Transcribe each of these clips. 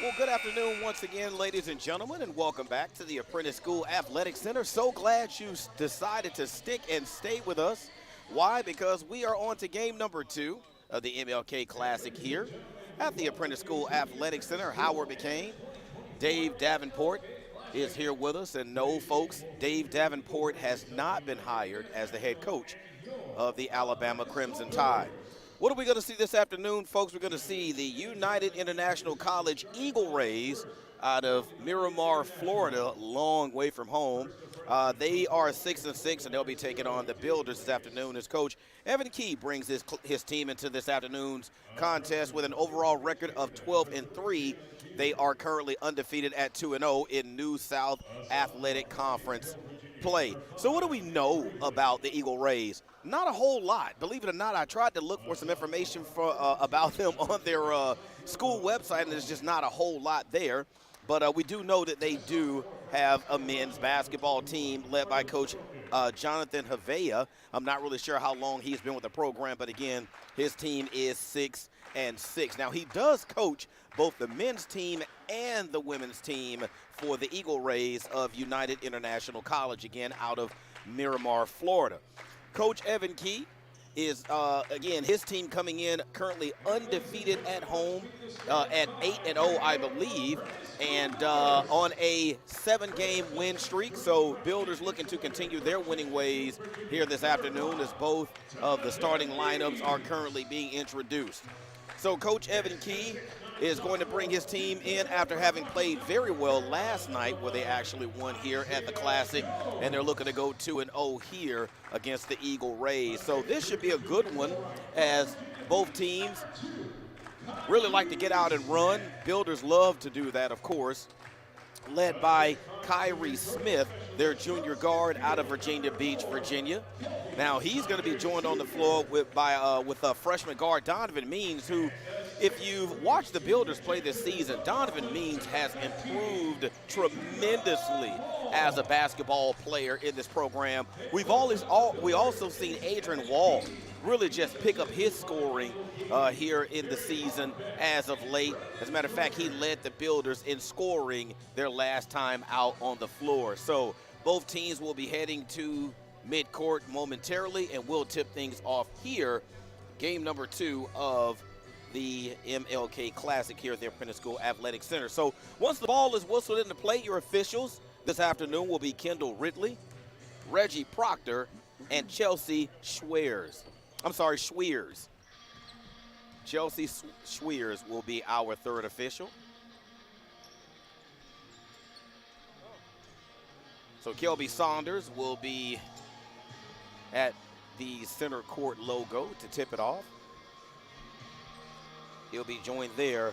Well, good afternoon once again, ladies and gentlemen, and welcome back to the Apprentice School Athletic Center. So glad you decided to stick and stay with us. Why? Because we are on to game number 2 of the MLK Classic here at the Apprentice School Athletic Center. Howard McCain, Dave Davenport is here with us. And no, folks, Dave Davenport has not been hired as the head coach of the Alabama Crimson Tide. What are we going to see this afternoon, folks? We're going to see the United International College Eagle Rays out of Miramar, Florida, long way from home. They are 6-6, and they'll be taking on the Builders this afternoon as Coach Evan Key brings his team into this afternoon's contest with an overall record of 12-3. They are currently undefeated at 2-0 in New South Athletic Conference play. So what do we know about the Eagle Rays? Not a whole lot. Believe it or not, I tried to look for some information about them on their school website, and there's just not a whole lot there. But we do know that they do have a men's basketball team led by Coach Jonathan Havea. I'm not really sure how long he's been with the program, but again, his team is 6-6. Now, he does coach both the men's team and the women's team for the Eagle Rays of United International College, again, out of Miramar, Florida. Coach Evan Key is, again, his team coming in currently undefeated at home at 8-0, I believe, and on a 7-game win streak. So Builders looking to continue their winning ways here this afternoon as both of the starting lineups are currently being introduced. So Coach Evan Key is going to bring his team in after having played very well last night, where they actually won here at the Classic, and they're looking to go 2-0 here against the Eagle Rays. So this should be a good one, as both teams really like to get out and run. Builders love to do that, of course, led by Kyrie Smith, their junior guard out of Virginia Beach, Virginia. Now he's going to be joined on the floor with freshman guard Donovan Means, who, if you've watched the Builders play this season, Donovan Means has improved tremendously as a basketball player in this program. We also seen Adrian Wall really just pick up his scoring here in the season as of late. As a matter of fact, he led the Builders in scoring their last time out on the floor. So both teams will be heading to midcourt momentarily, and we'll tip things off here. Game number 2 of the MLK Classic here at the Apprentice School Athletic Center. So once the ball is whistled into play, your officials this afternoon will be Kendall Ridley, Reggie Proctor, and Chelsea Schweers. Chelsea Schweers will be our third official. So Kelby Saunders will be at the center court logo to tip it off. He'll be joined there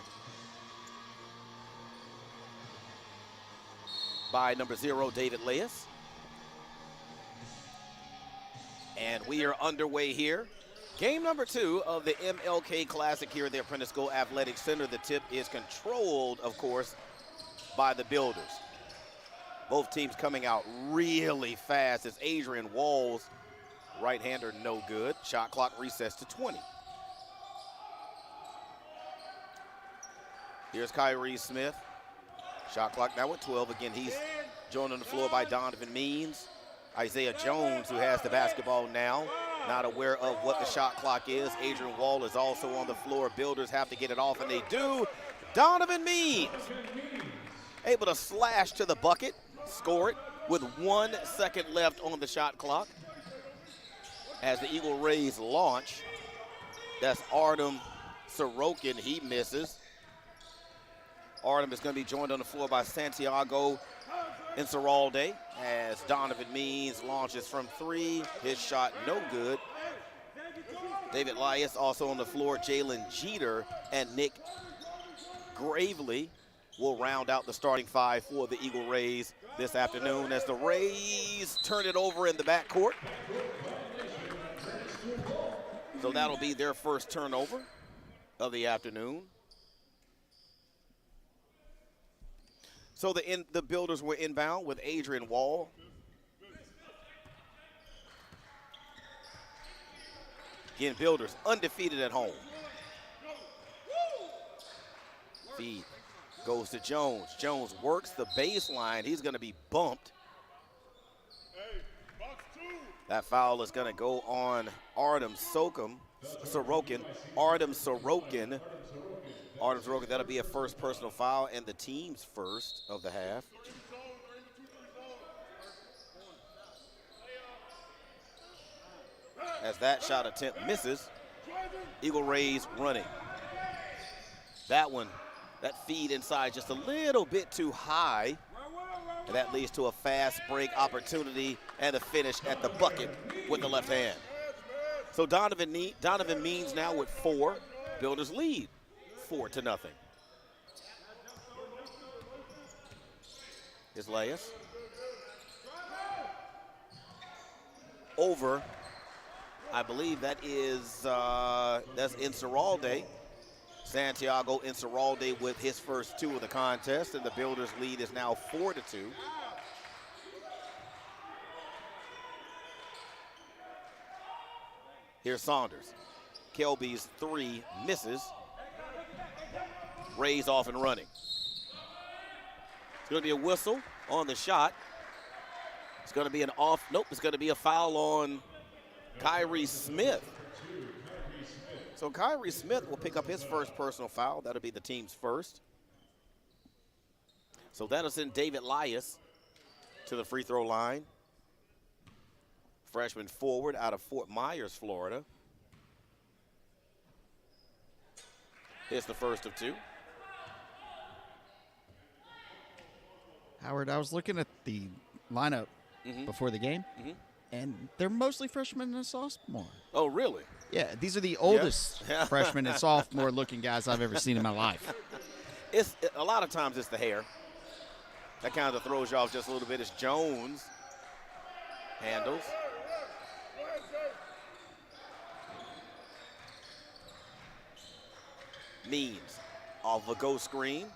by number 0, David Leas. And we are underway here. Game number 2 of the MLK Classic here at the Apprentice School Athletic Center. The tip is controlled, of course, by the Builders. Both teams coming out really fast as Adrian Wall's right-hander no good. Shot clock resets to 20. Here's Kyrie Smith. Shot clock now at 12. Again, he's joined on the floor by Donovan Means. Isaiah Jones, who has the basketball now, not aware of what the shot clock is. Adrian Wall is also on the floor. Builders have to get it off, and they do. Donovan Means able to slash to the bucket, score it with 1 second left on the shot clock. As the Eagle Rays launch, that's Artem Sorokin. He misses. Artem is going to be joined on the floor by Santiago Inceralde as Donovan Means launches from 3. His shot no good. David Lias also on the floor. Jalen Jeter and Nick Gravely will round out the starting 5 for the Eagle Rays this afternoon as the Rays turn it over in the backcourt. So that'll be their first turnover of the afternoon. So the Builders were inbound with Adrian Wall. Again, Builders undefeated at home. Feed Goes to Jones. Jones works the baseline. He's going to be bumped. That foul is going to go on Sorokin. Artem Sorokin. That'll be a first personal foul and the team's first of the half. As that shot attempt misses, Eagle Rays running. That feed inside just a little bit too high. And that leads to a fast break opportunity and a finish at the bucket with the left hand. So Donovan Means now with 4. Builders lead 4-0. Here's Laius. Over. I believe that is that's Inceralde. Santiago Inceralde with his first 2 of the contest, and the Builders lead is now 4-2. Here's Saunders. Kelby's 3 misses. Rays off and running. It's going to be a whistle on the shot. It's going to be it's going to be a foul on Kyrie Smith. So Kyrie Smith will pick up his first personal foul. That'll be the team's first. So that'll send David Laius to the free throw line. Freshman forward out of Fort Myers, Florida. Here's the first of 2. Howard, I was looking at the lineup before the game, and they're mostly freshmen and sophomore. Oh, really? Yeah, these are the oldest freshmen and sophomore-looking guys I've ever seen in my life. A lot of times it's the hair. That kind of throws you off just a little bit. It's Jones handles. Means off a go screen.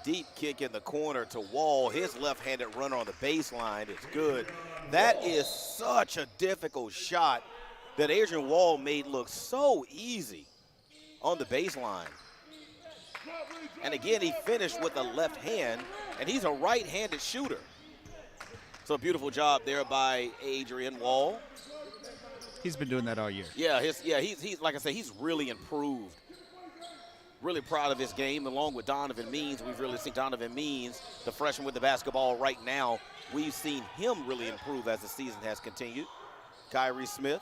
Deep kick in the corner to Wall. His left-handed runner on the baseline is good. That is such a difficult shot that Adrian Wall made look so easy on the baseline. And again, he finished with a left hand, and he's a right-handed shooter. So a beautiful job there by Adrian Wall. He's been doing that all year. Yeah, he's like I said, he's really improved. Really proud of his game, along with Donovan Means. We've really seen Donovan Means, the freshman with the basketball right now. We've seen him really improve as the season has continued. Kyrie Smith.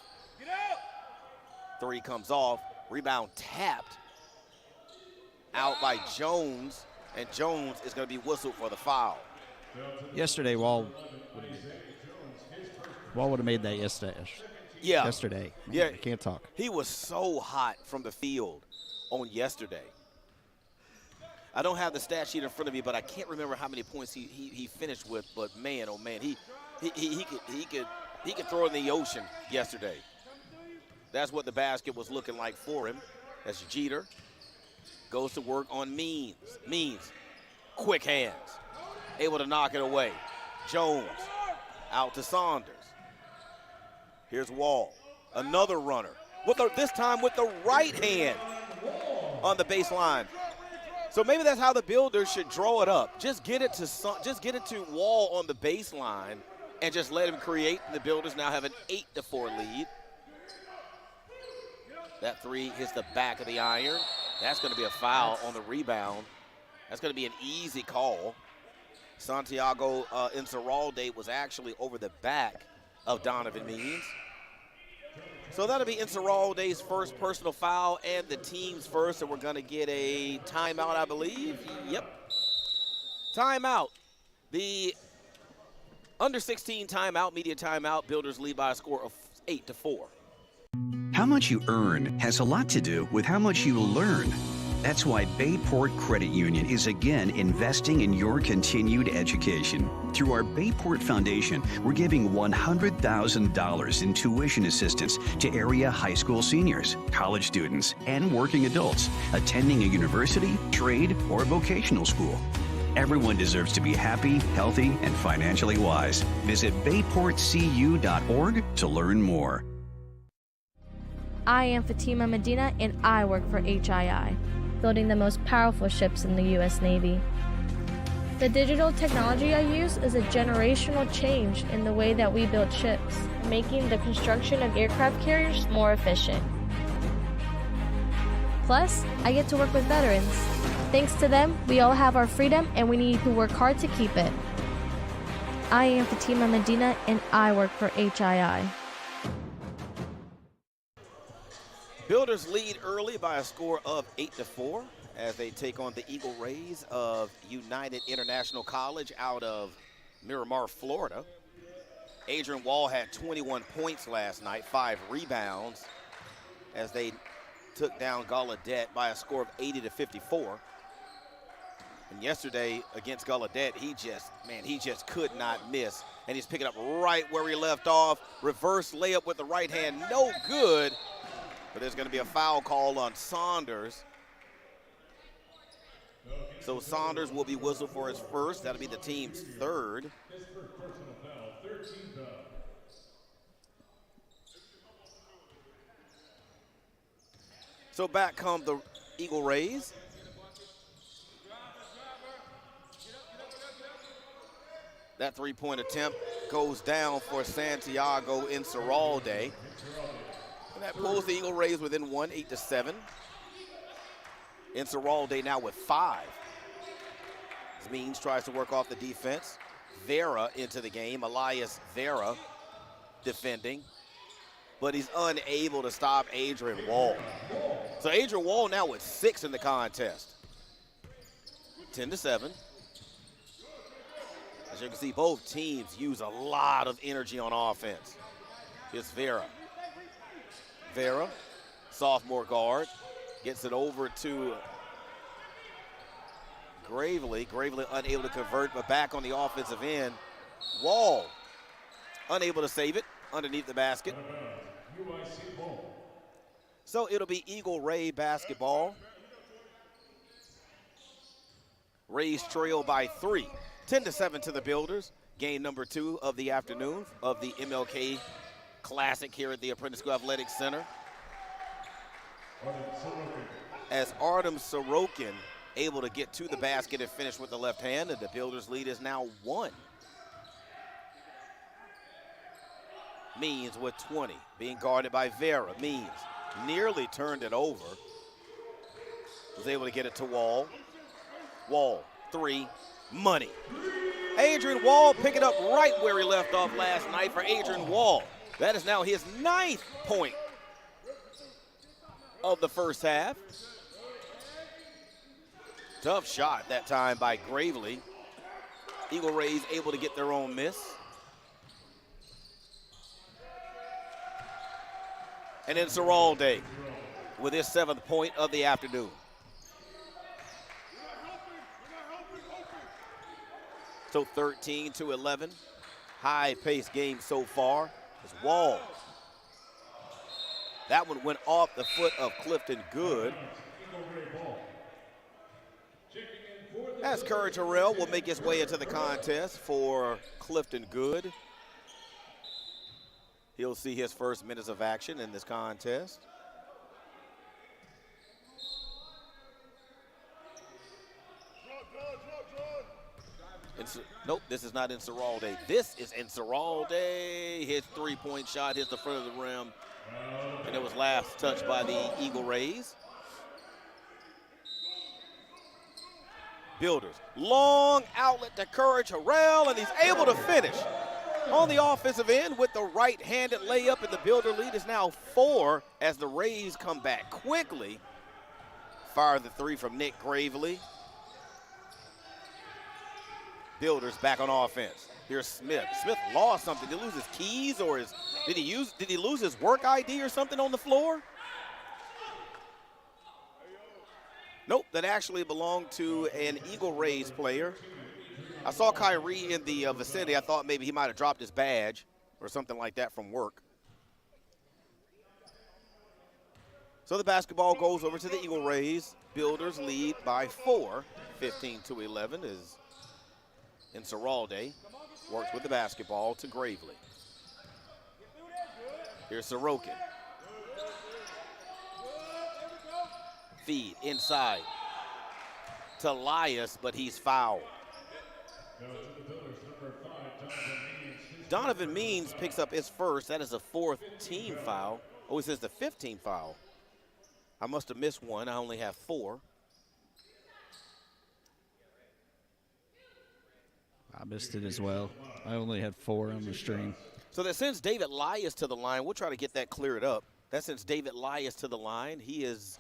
3 comes off. Rebound tapped out by Jones, and Jones is going to be whistled for the foul. Yesterday, Wall would have made that yesterday. Yeah. Yesterday. Yeah. I can't talk. He was so hot from the field on yesterday. I don't have the stat sheet in front of me, but I can't remember how many points he finished with. But man, oh man, he could throw in the ocean yesterday. That's what the basket was looking like for him. That's Jeter. Goes to work on Means. Means, quick hands, able to knock it away. Jones out to Saunders. Here's Wall, another runner. This time with the right hand on the baseline. So maybe that's how the Builders should draw it up. Just get it to Wall on the baseline and just let him create. The Builders now have an 8-4 lead. That 3 hits the back of the iron. That's going to be a foul on the rebound. That's going to be an easy call. Santiago Inceralde was actually over the back of Donovan Means. So that'll be Inceralde's first personal foul and the team's first, and we're going to get a timeout, I believe. Yep. Timeout. The under-16 timeout, media timeout. Builders lead by a score of 8-4. How much you earn has a lot to do with how much you learn. That's why Bayport Credit Union is again investing in your continued education. Through our Bayport Foundation, we're giving $100,000 in tuition assistance to area high school seniors, college students, and working adults attending a university, trade, or vocational school. Everyone deserves to be happy, healthy, and financially wise. Visit bayportcu.org to learn more. I am Fatima Medina, and I work for HII. building the most powerful ships in the U.S. Navy. The digital technology I use is a generational change in the way that we build ships, making the construction of aircraft carriers more efficient. Plus, I get to work with veterans. Thanks to them, we all have our freedom and we need to work hard to keep it. I am Fatima Medina and I work for HII. Builders lead early by a score of 8-4 as they take on the Eagle Rays of United International College out of Miramar, Florida. Adrian Wall had 21 points last night, 5 rebounds as they took down Gallaudet by a score of 80-54. And yesterday against Gallaudet, he just could not miss. And he's picking up right where he left off. Reverse layup with the right hand, no good. But there's going to be a foul call on Saunders. So Saunders will be whistled for his first. That'll be the team's third. So back come the Eagle Rays. That three-point attempt goes down for Santiago Inceralde. And that pulls the Eagle Rays within 1, 8-7. Inceralde now with 5. Means tries to work off the defense. Vera into the game. Elias Vera defending. But he's unable to stop Adrian Wall. So Adrian Wall now with 6 in the contest. 10-7. As you can see, both teams use a lot of energy on offense. Here's Vera. Vera, sophomore guard, gets it over to Gravely. Gravely unable to convert, but back on the offensive end. Wall unable to save it underneath the basket. So it'll be Eagle Ray basketball. Rays trail by 3. 10-7 to the Builders. Game number 2 of the afternoon of the MLK Classic here at the Apprentice School Athletic Center. As Artem Sorokin able to get to the basket and finish with the left hand, and the Builders lead is now 1. Means with 20, being guarded by Vera. Means nearly turned it over. Was able to get it to Wall. Wall, 3, money. Adrian Wall picking up right where he left off last night for Adrian Wall. That is now his 9th point of the first half. Tough shot that time by Gravely. Eagle Rays able to get their own miss. And then Inceralde with his 7th point of the afternoon. So 13-11. High-paced game so far. It's Wall. That one went off the foot of Clifton Good. As Curry Terrell will make his way into the contest for Clifton Good. He'll see his first minutes of action in this contest. Nope, this is not Inceralde. This is Inceralde. His 3-point shot hits the front of the rim. And it was last touched by the Eagle Rays. Builders. Long outlet to Curry Terrell, and he's able to finish on the offensive end with the right-handed layup, and the Builder lead is now 4 as the Rays come back quickly. Fire the 3 from Nick Gravely. Builders back on offense. Here's Smith. Smith lost something. Did he lose his keys, or did he lose his work ID or something on the floor? Nope, that actually belonged to an Eagle Rays player. I saw Kyrie in the vicinity. I thought maybe he might have dropped his badge or something like that from work. So the basketball goes over to the Eagle Rays. Builders lead by 4, 15-11 as Inceralde works with the basketball to Gravely. Here's Sorokin. Feed inside to Elias, but he's fouled. Donovan Means picks up his first. That is a 4th team foul. Oh, it says the 5th team foul. I must have missed one. I only have 4. I missed it as well. I only had 4 on the stream. So that sends David Elias to the line. We'll try to get that cleared up. That sends David Elias to the line. He is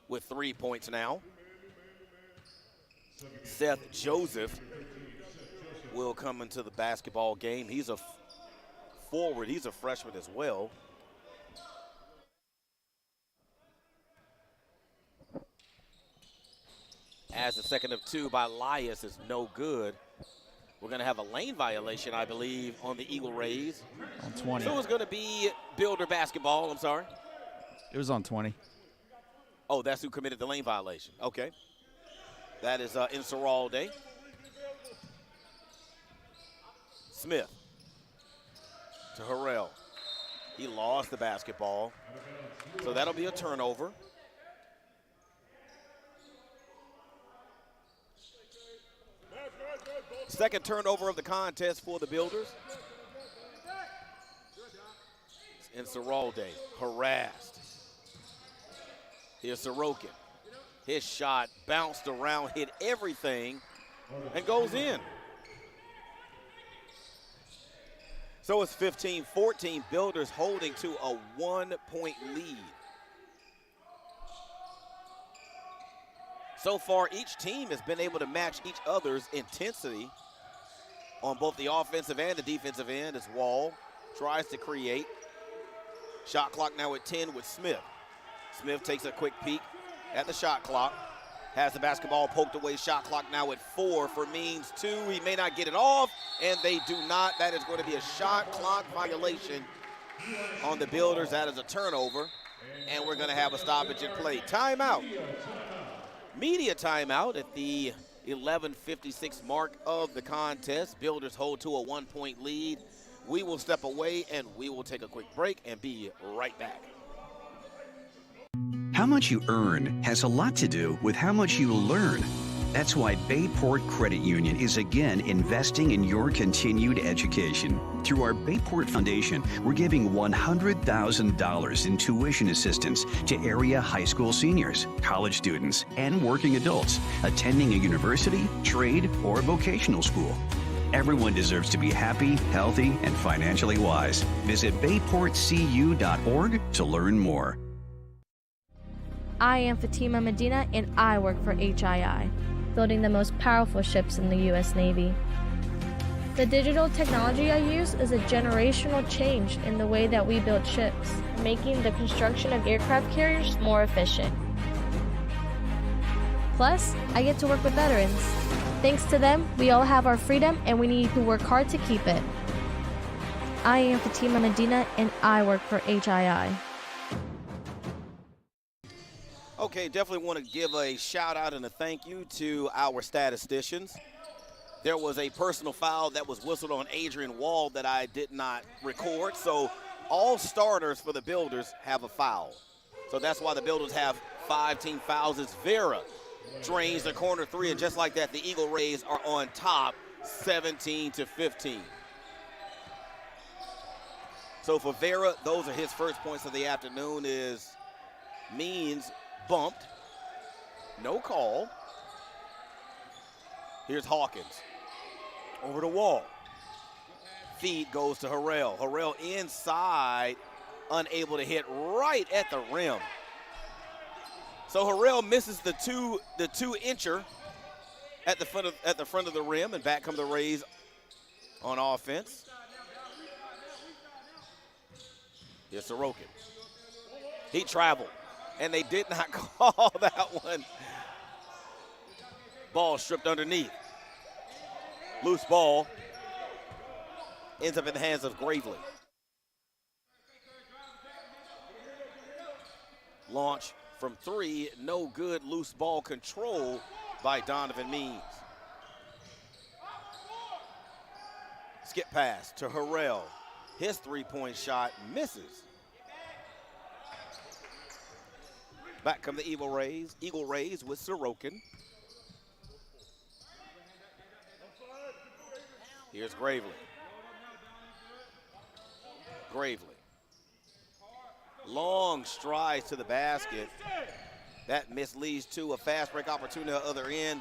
with 3 points now. Seth Joseph will come into the basketball game. He's a forward. He's a freshman as well. As the second of 2 by Elias is no good. We're going to have a lane violation, I believe, on the Eagle Rays. On 20. So it's going to be Builder basketball. I'm sorry. It was on 20. Oh, that's who committed the lane violation. Okay. That is Inseralde. Smith to Harrell. He lost the basketball. So that'll be a turnover. Second turnover of the contest for the Builders. Inseralde harassed. Here's Sorokin. His shot bounced around, hit everything, and goes in. So it's 15-14, Builders holding to a 1-point lead. So far, each team has been able to match each other's intensity on both the offensive and the defensive end as Wall tries to create. Shot clock now at 10 with Smith. Smith takes a quick peek at the shot clock. Has the basketball poked away. Shot clock now at 4 for Means 2. He may not get it off, and they do not. That is going to be a shot clock violation on the Builders. That is a turnover, and we're going to have a stoppage in play. Timeout. Media timeout at the 11:56 mark of the contest. Builders hold to a 1-point lead. We will step away, and we will take a quick break and be right back. How much you earn has a lot to do with how much you learn. That's why Bayport Credit Union is again investing in your continued education. Through our Bayport Foundation, we're giving $100,000 in tuition assistance to area high school seniors, college students, and working adults attending a university, trade, or vocational school. Everyone deserves to be happy, healthy, and financially wise. Visit bayportcu.org to learn more. I am Fatima Medina, and I work for HII, building the most powerful ships in the U.S. Navy. The digital technology I use is a generational change in the way that we build ships, making the construction of aircraft carriers more efficient. Plus, I get to work with veterans. Thanks to them, we all have our freedom, and we need to work hard to keep it. I am Fatima Medina, and I work for HII. Okay, definitely want to give a shout out and a thank you to our statisticians. There was a personal foul that was whistled on Adrian Wall that I did not record. So all starters for the Builders have a foul. So that's why the Builders have 5 team fouls. It's Vera drains the corner 3, and just like that, the Eagle Rays are on top 17-15. So for Vera, those are his first points of the afternoon. Is Means bumped, no call. Here's Hawkins, over the Wall. Feed goes to Harrell. Harrell inside, unable to hit right at the rim. So Harrell misses the two incher at the front of the rim, and back come the Rays on offense. Here's Sorokin. He traveled, and they did not call that one. Ball stripped underneath. Loose ball ends up in the hands of Gravely. Launch from 3, no good. Loose ball control by Donovan Means. Skip pass to Harrell. His 3-point shot misses. Back come the Eagle Rays with Sorokin. Here's Gravely. Long strides to the basket. That misleads to a fast break opportunity at the other end,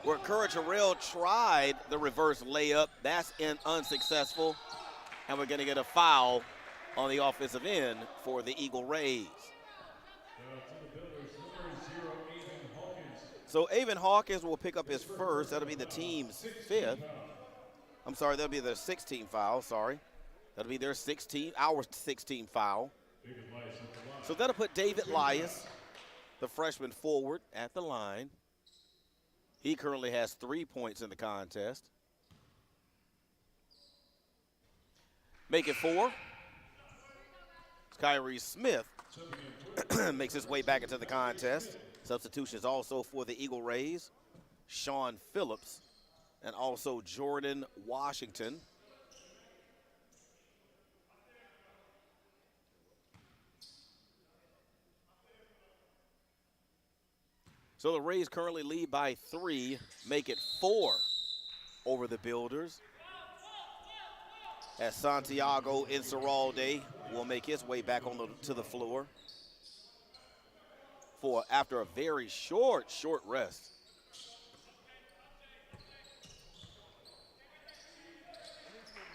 where Courage Harrell tried the reverse layup. That's unsuccessful, and we're going to get a foul on the offensive end for the Eagle Rays. So Avon Hawkins will pick up his first. That'll be the team's fifth. I'm sorry, that'll be their 16th foul, sorry. That'll be their our 16th foul. So that'll put David Lias, the freshman, forward at the line. He currently has 3 points in the contest. Make it 4. Kyrie Smith makes his way back into the contest. Substitutions also for the Eagle Rays. Sean Phillips and also Jordan Washington. So the Rays currently lead by 3, make it 4 over the Builders. As Santiago Inceralde will make his way back to the floor after a very short rest.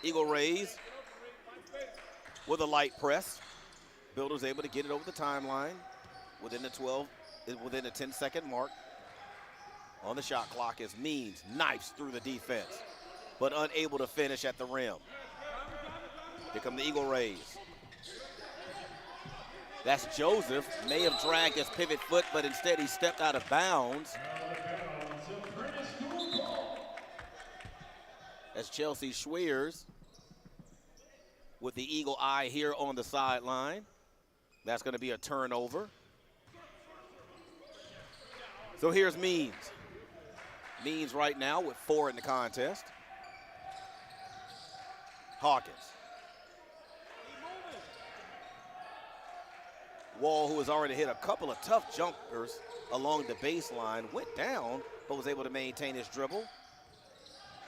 Eagle Rays with a light press. Builders able to get it over the timeline within the 10-second mark. On the shot clock is Means, knifes through the defense, but unable to finish at the rim. Here come the Eagle Rays. That's Joseph, may have dragged his pivot foot, but instead he stepped out of bounds. As Chelsea Schweers with the Eagle eye here on the sideline. That's going to be a turnover. So here's Means. Means right now with 4 in the contest. Hawkins. Wall, who has already hit a couple of tough jumpers along the baseline, went down, but was able to maintain his dribble.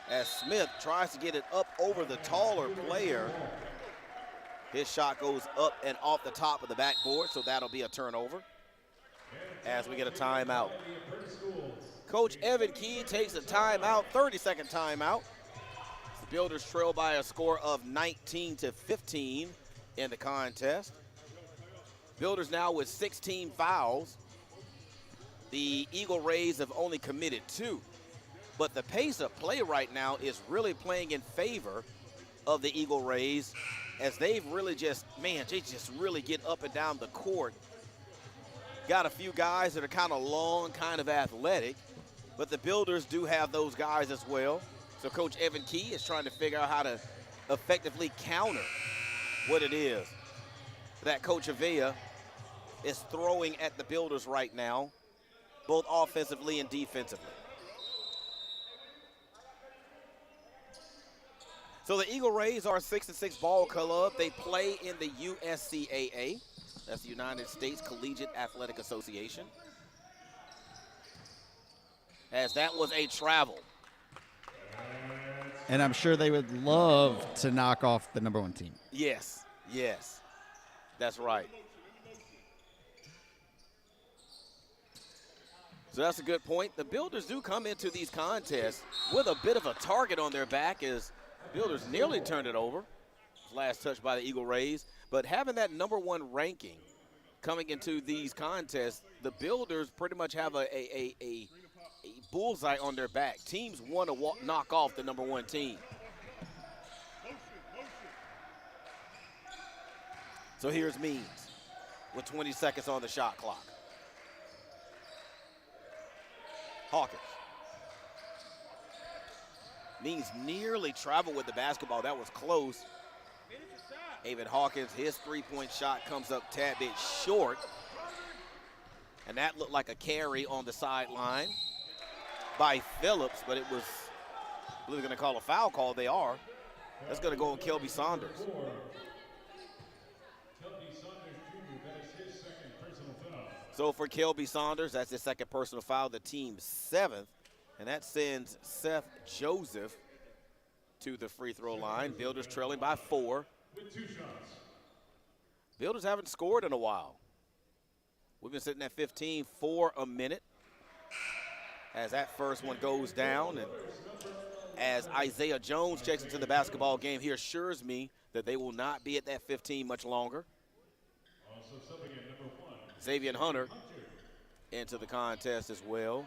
As Smith tries to get it up over the taller player, his shot goes up and off the top of the backboard, so that'll be a turnover as we get a timeout. Coach Evan Key takes a timeout, 30-second timeout. The Builders trail by a score of 19-15 in the contest. Builders now with 16 fouls. The Eagle Rays have only committed 2. But the pace of play right now is really playing in favor of the Eagle Rays, as they've really they just really get up and down the court. Got a few guys that are kind of long, kind of athletic, but the Builders do have those guys as well. So Coach Evan Key is trying to figure out how to effectively counter what it is that Coach Avea is throwing at the Builders right now, both offensively and defensively. So the Eagle Rays are a 6-6 ball club. They play in the USCAA. That's the United States Collegiate Athletic Association. As that was a travel. And I'm sure they would love to knock off the number 1 team. Yes. That's right. So that's a good point. The Builders do come into these contests with a bit of a target on their back, as Builders nearly turned it over. Last touch by the Eagle Rays. But having that number 1 ranking coming into these contests, the Builders pretty much have a bullseye on their back. Teams want to knock off the number 1 team. So here's Means with 20 seconds on the shot clock. Hawkins. Means nearly traveled with the basketball. That was close. Avon Hawkins, his 3-point shot comes up a tad bit short. And that looked like a carry on the sideline by Phillips, but it was, I believe they're going to call a foul call. They are. That's going to go on Kelby Saunders. So for Kelby Saunders, that's his second personal foul, the team's 7th. And that sends Seth Joseph to the free throw line. Builders trailing by 4. Builders haven't scored in a while. We've been sitting at 15 for a minute as that first one goes down. And as Isaiah Jones checks into the basketball game, he assures me that they will not be at that 15 much longer. Xavier Hunter into the contest as well.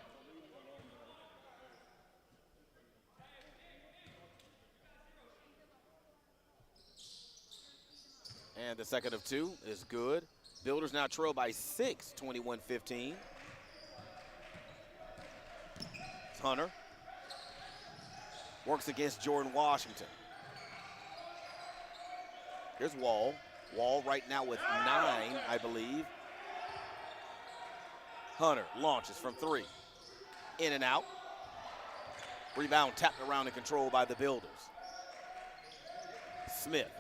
And the second of 2 is good. Builders now trail by 6, 21-15. Hunter works against Jordan Washington. Here's Wall. Wall right now with 9, I believe. Hunter launches from 3. In and out. Rebound tapped around and controlled by the Builders. Smith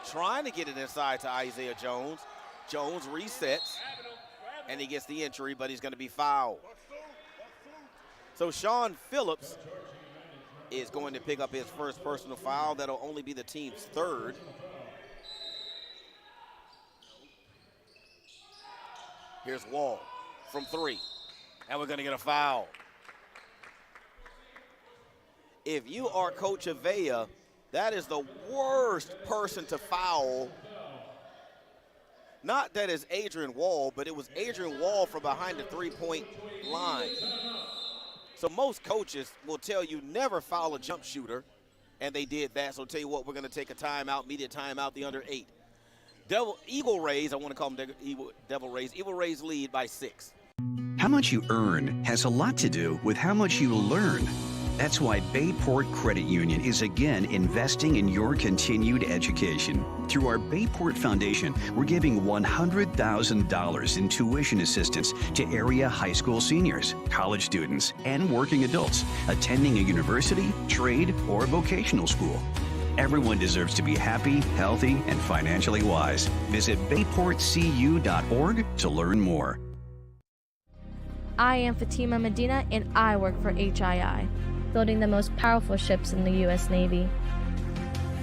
trying to get it inside to Isaiah Jones. Jones resets, and he gets the entry, but he's going to be fouled. So Sean Phillips is going to pick up his first personal foul. That'll only be the team's 3rd. Here's Wall from 3, and we're going to get a foul. If you are Coach Avea, that is the worst person to foul. Not that it's Adrian Wall, but it was Adrian Wall from behind the 3-point line. So most coaches will tell you never foul a jump shooter, and they did that. So I'll tell you what, we're going to take a timeout, media timeout, the under 8. Eagle Rays, I want to call them Devil Rays. Eagle Rays lead by 6. How much you earn has a lot to do with how much you learn. That's why Bayport Credit Union is again investing in your continued education. Through our Bayport Foundation, we're giving $100,000 in tuition assistance to area high school seniors, college students, and working adults attending a university, trade, or vocational school. Everyone deserves to be happy, healthy, and financially wise. Visit bayportcu.org to learn more. I am Fatima Medina, and I work for HII, building the most powerful ships in the U.S. Navy.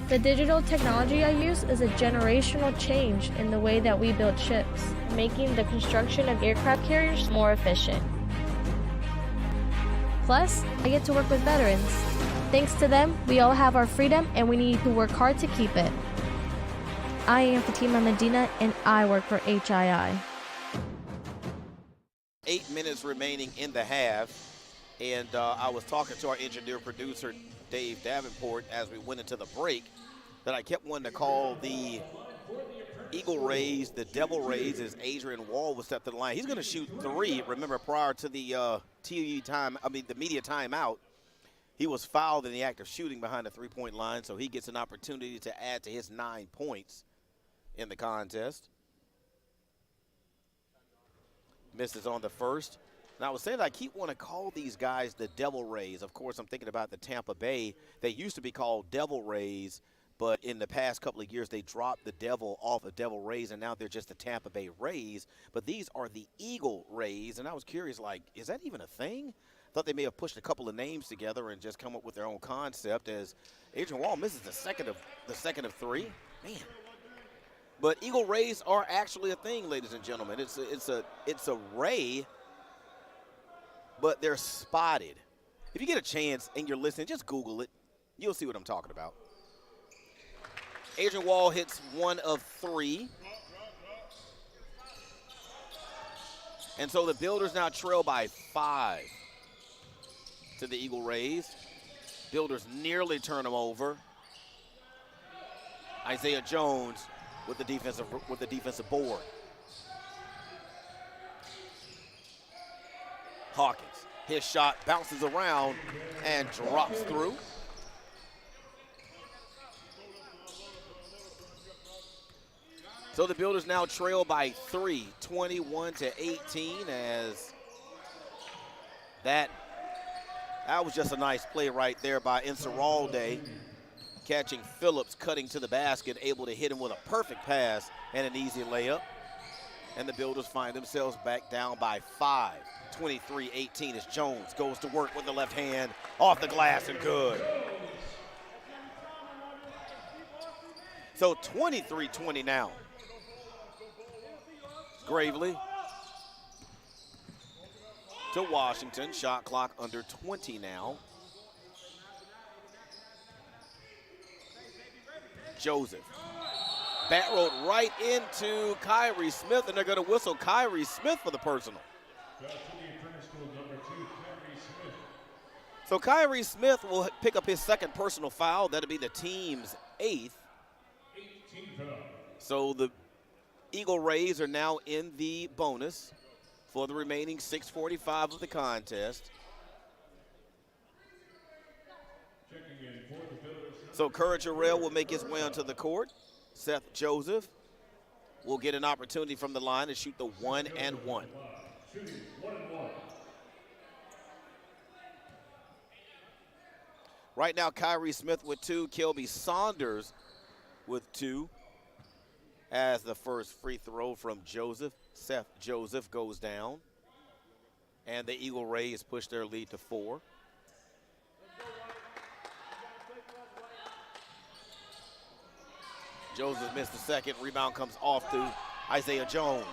The digital technology I use is a generational change in the way that we build ships, making the construction of aircraft carriers more efficient. Plus, I get to work with veterans. Thanks to them, we all have our freedom, and we need to work hard to keep it. I am Fatima Medina, and I work for HII. 8 minutes remaining in the half. And I was talking to our engineer producer, Dave Davenport, as we went into the break, that I kept wanting to call the Eagle Rays the Devil Rays as Adrian Wall was stepped to the line. He's going to shoot 3. Remember, prior to the the media timeout, he was fouled in the act of shooting behind the 3-point line, so he gets an opportunity to add to his 9 points in the contest. Misses on the first. And I was saying that I keep wanting to call these guys the Devil Rays. Of course, I'm thinking about the Tampa Bay. They used to be called Devil Rays, but in the past couple of years, they dropped the Devil off of Devil Rays, and now they're just the Tampa Bay Rays. But these are the Eagle Rays, and I was curious, like, is that even a thing? Thought they may have pushed a couple of names together and just come up with their own concept, as Adrian Wall misses the second of 3. Man. But Eagle Rays are actually a thing, ladies and gentlemen. It's a ray, but they're spotted. If you get a chance and you're listening, just Google it. You'll see what I'm talking about. Adrian Wall hits 1 of 3. And so the Builders now trail by 5 to the Eagle Rays. Builders nearly turn them over. Isaiah Jones with the defensive board. Hawkins, his shot bounces around and drops through. So the Builders now trail by 3, 21-18, as that was just a nice play right there by Inceralde, catching Phillips, cutting to the basket, able to hit him with a perfect pass and an easy layup. And the Builders find themselves back down by 5. 23-18 as Jones goes to work with the left hand. Off the glass and good. So 23-20 now. Gravely to Washington. Shot clock under 20 now. Joseph. Bat rolled right into Kyrie Smith, and they're going to whistle Kyrie Smith for the personal. So Kyrie Smith will pick up his second personal foul. That'll be the team's 8th. So the Eagle Rays are now in the bonus for the remaining 6:45 of the contest. So Courage Harrell will make his way onto the court. Seth Joseph will get an opportunity from the line to shoot the 1-and-1. Right now, Kyrie Smith with 2, Kelby Saunders with 2. As the first free throw from Joseph, Seth Joseph goes down. And the Eagle Rays push their lead to 4. Joseph missed the second. Rebound comes off to Isaiah Jones.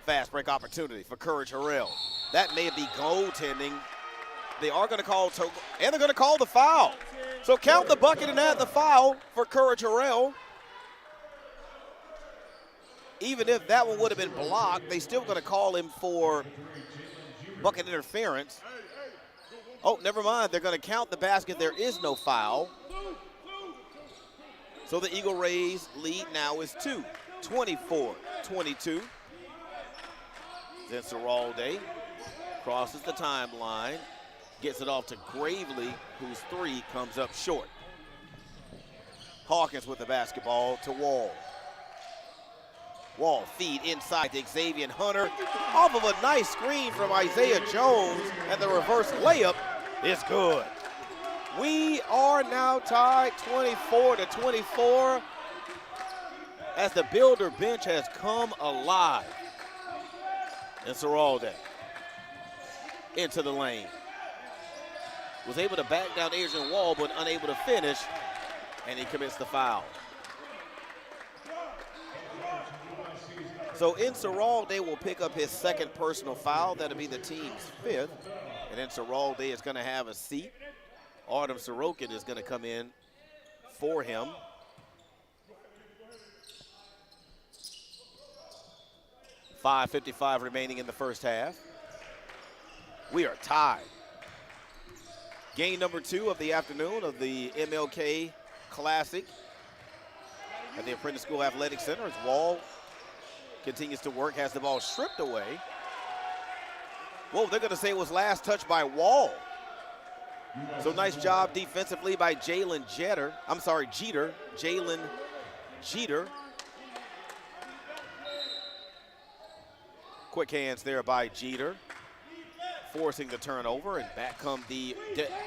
Fast break opportunity for Courage Harrell. That may be goaltending. They are going to call, and they're going to call the foul. So count the bucket and add the foul for Courage Harrell. Even if that one would have been blocked, they still going to call him for bucket interference. Oh, never mind. They're going to count the basket. There is no foul. So the Eagle Rays lead now is 2, 24-22. Then Seralde crosses the timeline, gets it off to Gravely, whose 3 comes up short. Hawkins with the basketball to Wall. Wall feed inside to Xavier Hunter. Off of a nice screen from Isaiah Jones, and the reverse layup is good. We are now tied 24-24 as the Builder bench has come alive. And Seralde into the lane. Was able to back down Adrian Wall, but unable to finish, and he commits the foul. So Seralde will pick up his second personal foul. That'll be the team's 5th. And then Seralde is going to have a seat. Artem Sorokin is going to come in for him. .5:55 remaining in the first half. We are tied. Game number 2 of the afternoon of the MLK Classic at the Apprentice School Athletic Center as Wall continues to work, has the ball stripped away. Whoa, they're going to say it was last touched by Wall. So nice job defensively by Jalen Jeter. Jalen Jeter. Quick hands there by Jeter, forcing the turnover, and back come the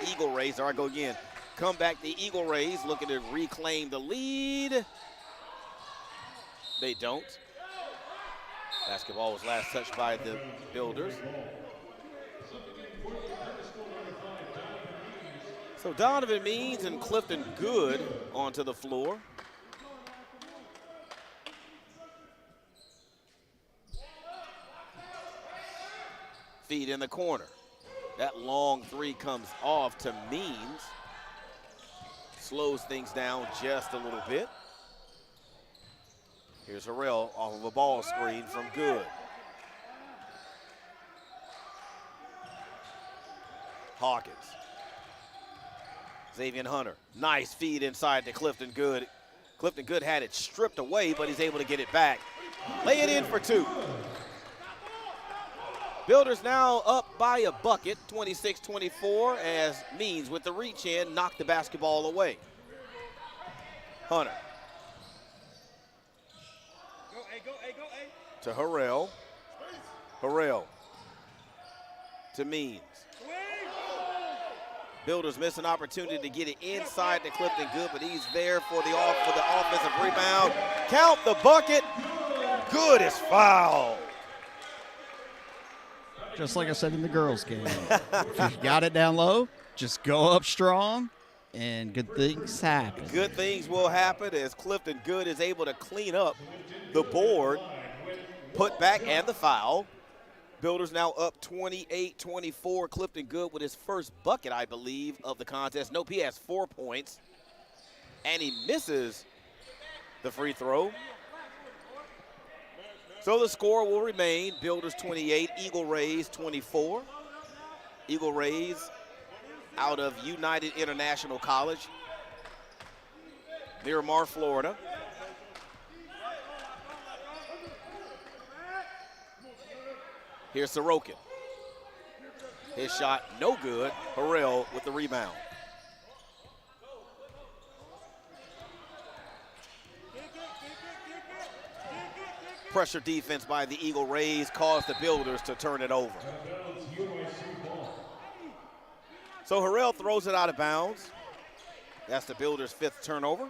Eagle Rays. There I go again. Come back the Eagle Rays looking to reclaim the lead. They don't. Basketball was last touched by the Builders. So Donovan Means and Clifton Good onto the floor. Feed in the corner. That long 3 comes off to Means. Slows things down just a little bit. Here's Harrell off of a ball screen from Good. Hawkins. Xavier Hunter, nice feed inside to Clifton Good. Clifton Good had it stripped away, but he's able to get it back. Lay it in for 2. Builders now up by a bucket, 26-24, as Means with the reach in knocked the basketball away. Hunter. To Harrell. Harrell. To Means. Builders miss an opportunity to get it inside to Clifton Good, but he's there for the offensive rebound. Count the bucket. Good is fouled. Just like I said in the girls' game. If you got it down low, just go up strong, and good things happen. Good things will happen as Clifton Good is able to clean up the board, put back, and the foul. Builders now up 28-24. Clifton Good with his first bucket, I believe, of the contest. Nope, he has 4 points, and he misses the free throw. So the score will remain Builders 28, Eagle Rays 24. Eagle Rays out of United International College, Miramar, Florida. Here's Sorokin. His shot no good. Harrell with the rebound. Pressure defense by the Eagle Rays caused the Builders to turn it over. So Harrell throws it out of bounds. That's the Builders' 5th turnover.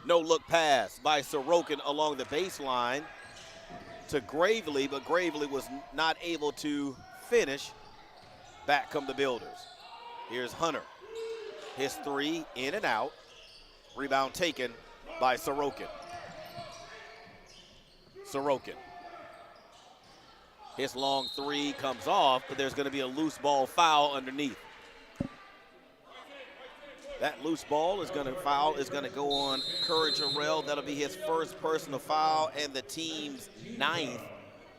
No look pass by Sorokin along the baseline to Gravely, but Gravely was not able to finish. Back come the Builders. Here's Hunter. His 3 in and out. Rebound taken by Sorokin. Sorokin. His long 3 comes off, but there's going to be a loose ball foul underneath. That loose ball is going to foul, is going to go on Courage Harrell. That'll be his first personal foul and the team's 9th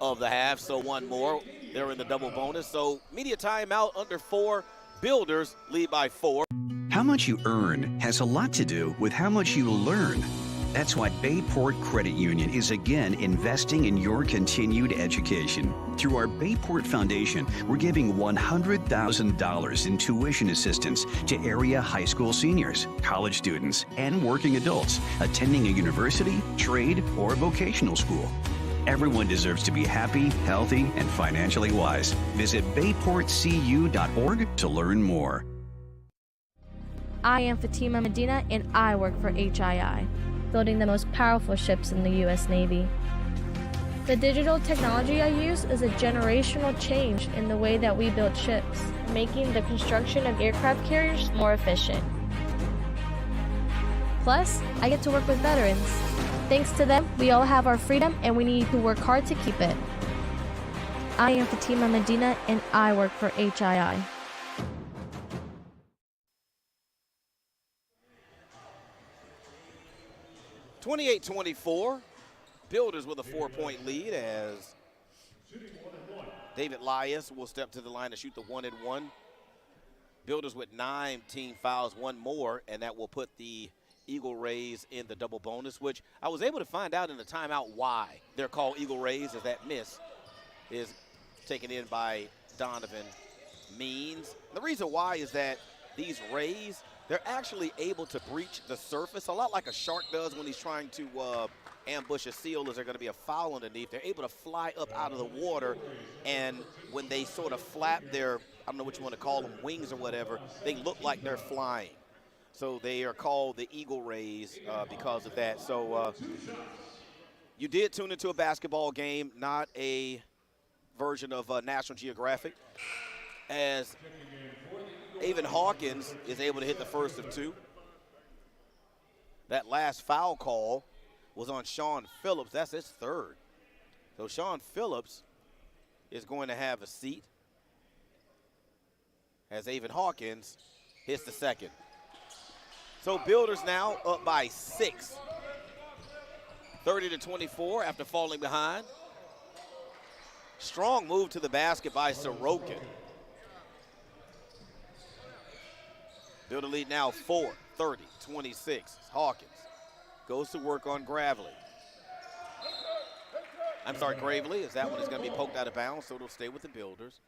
of the half, so 1 more. They're in the double bonus. So media timeout under 4. Builders lead by 4. How much you earn has a lot to do with how much you learn. That's why Bayport Credit Union is again investing in your continued education. Through our Bayport Foundation, we're giving $100,000 in tuition assistance to area high school seniors, college students, and working adults attending a university, trade, or vocational school. Everyone deserves to be happy, healthy, and financially wise. Visit bayportcu.org to learn more. I am Fatima Medina, and I work for HII, building the most powerful ships in the U.S. Navy. The digital technology I use is a generational change in the way that we build ships, making the construction of aircraft carriers more efficient. Plus, I get to work with veterans. Thanks to them, we all have our freedom, and we need to work hard to keep it. I am Fatima Medina, and I work for HII. (28-24). Builders with a 4-point lead as David Lias will step to the line to shoot the 1-and-1. Builders with 9 team fouls, 1 more, and that will put the Eagle Rays in the double bonus, which I was able to find out in the timeout why they're called Eagle Rays, as that miss is taken in by Donovan Means. The reason why is that these Rays, they're actually able to breach the surface, a lot like a shark does when he's trying to ambush a seal. Is there going to be a foul underneath? They're able to fly up out of the water, and when they sort of flap their, I don't know what you want to call them, wings or whatever, they look like they're flying. So they are called the Eagle Rays because of that. So you did tune into a basketball game, not a version of National Geographic, as Avon Hawkins is able to hit the first of 2. That last foul call was on Sean Phillips. That's his 3rd. So Sean Phillips is going to have a seat as Avon Hawkins hits the 2nd. So Builders now up by 6. 30-24 after falling behind. Strong move to the basket by Sorokin. Builder lead now 4, 30-26. Hawkins goes to work on Gravely. Gravely, as that one is going to be poked out of bounds, so it'll stay with the Builders.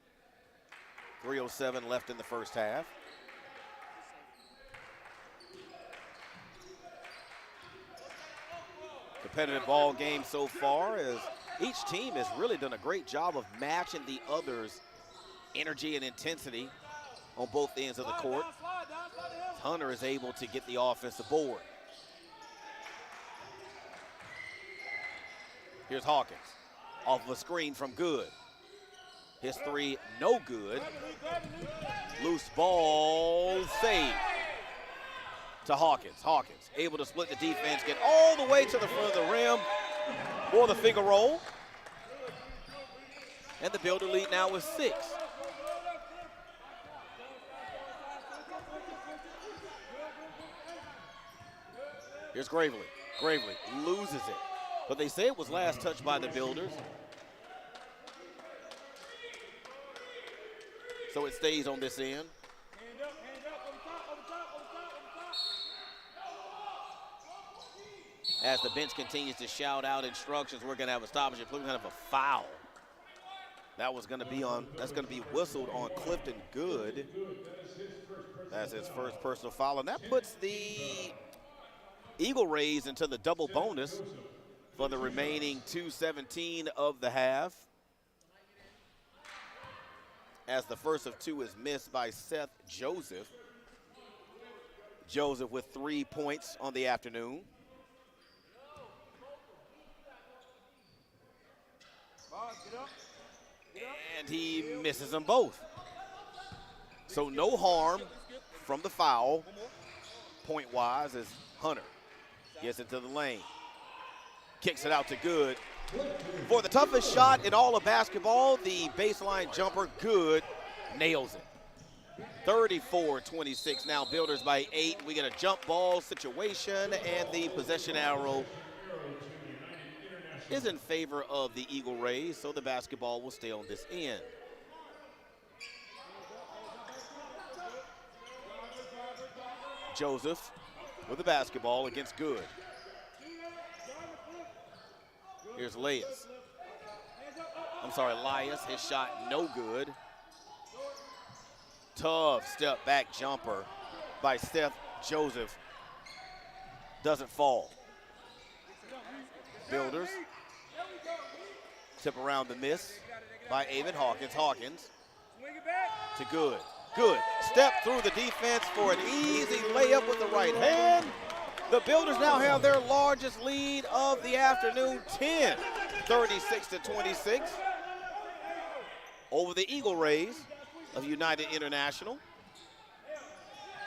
3:07 left in the first half. Competitive ball game so far, as each team has really done a great job of matching the other's energy and intensity on both ends of the court. Hunter is able to get the offensive board. Here's Hawkins off of a screen from Good. His three, no good. Loose ball, save to Hawkins. Hawkins able to split the defense, get all the way to the front of the rim for the finger roll. And the Builder lead now with 6. Here's Gravely. Gravely loses it, but they say it was last touched by the Builders. So it stays on this end. As the bench continues to shout out instructions, we're going to have a stoppage. We're going to have a foul. That's going to be whistled on Clifton Good. That's his first personal foul, and that puts the Eagle Rays into the double bonus for the remaining 2:17 of the half, as the first of 2 is missed by Seth Joseph. Joseph with 3 points on the afternoon. And he misses them both. So no harm from the foul, point-wise, as Hunter gets into the lane. Kicks it out to Good. For the toughest shot in all of basketball, the baseline jumper, Good nails it. 34-26 now, Builders by 8. We get a jump ball situation, and the possession arrow is in favor of the Eagle Rays, so the basketball will stay on this end. Joseph with the basketball against Good. Here's Elias. His shot no good. Tough step back jumper by Seth Joseph. Doesn't fall. Builders tip around the miss by Avon Hawkins. Hawkins to Good. Good. Step through the defense for an easy layup with the right hand. The Builders now have their largest lead of the afternoon, 10, 36-26, over the Eagle Rays of United International.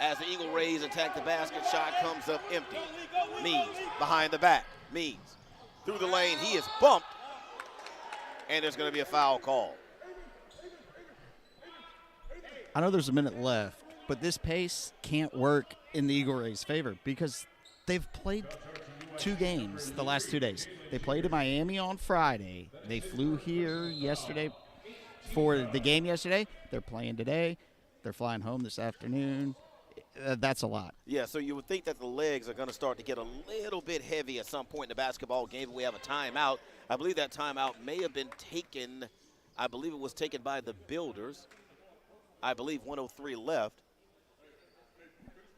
As the Eagle Rays attack the basket, shot comes up empty. Means behind the back. Means through the lane. He is bumped, and there's going to be a foul call. I know there's a minute left, but this pace can't work in the Eagle Rays' favor because they've played 2 games the last 2 days. They played in Miami on Friday. They flew here yesterday for the game yesterday. They're playing today. They're flying home this afternoon. That's a lot. Yeah, so you would think that the legs are going to start to get a little bit heavy at some point in the basketball game. We have a timeout. I believe that timeout may have been taken. I believe it was taken by the Builders. I believe 1:03 left.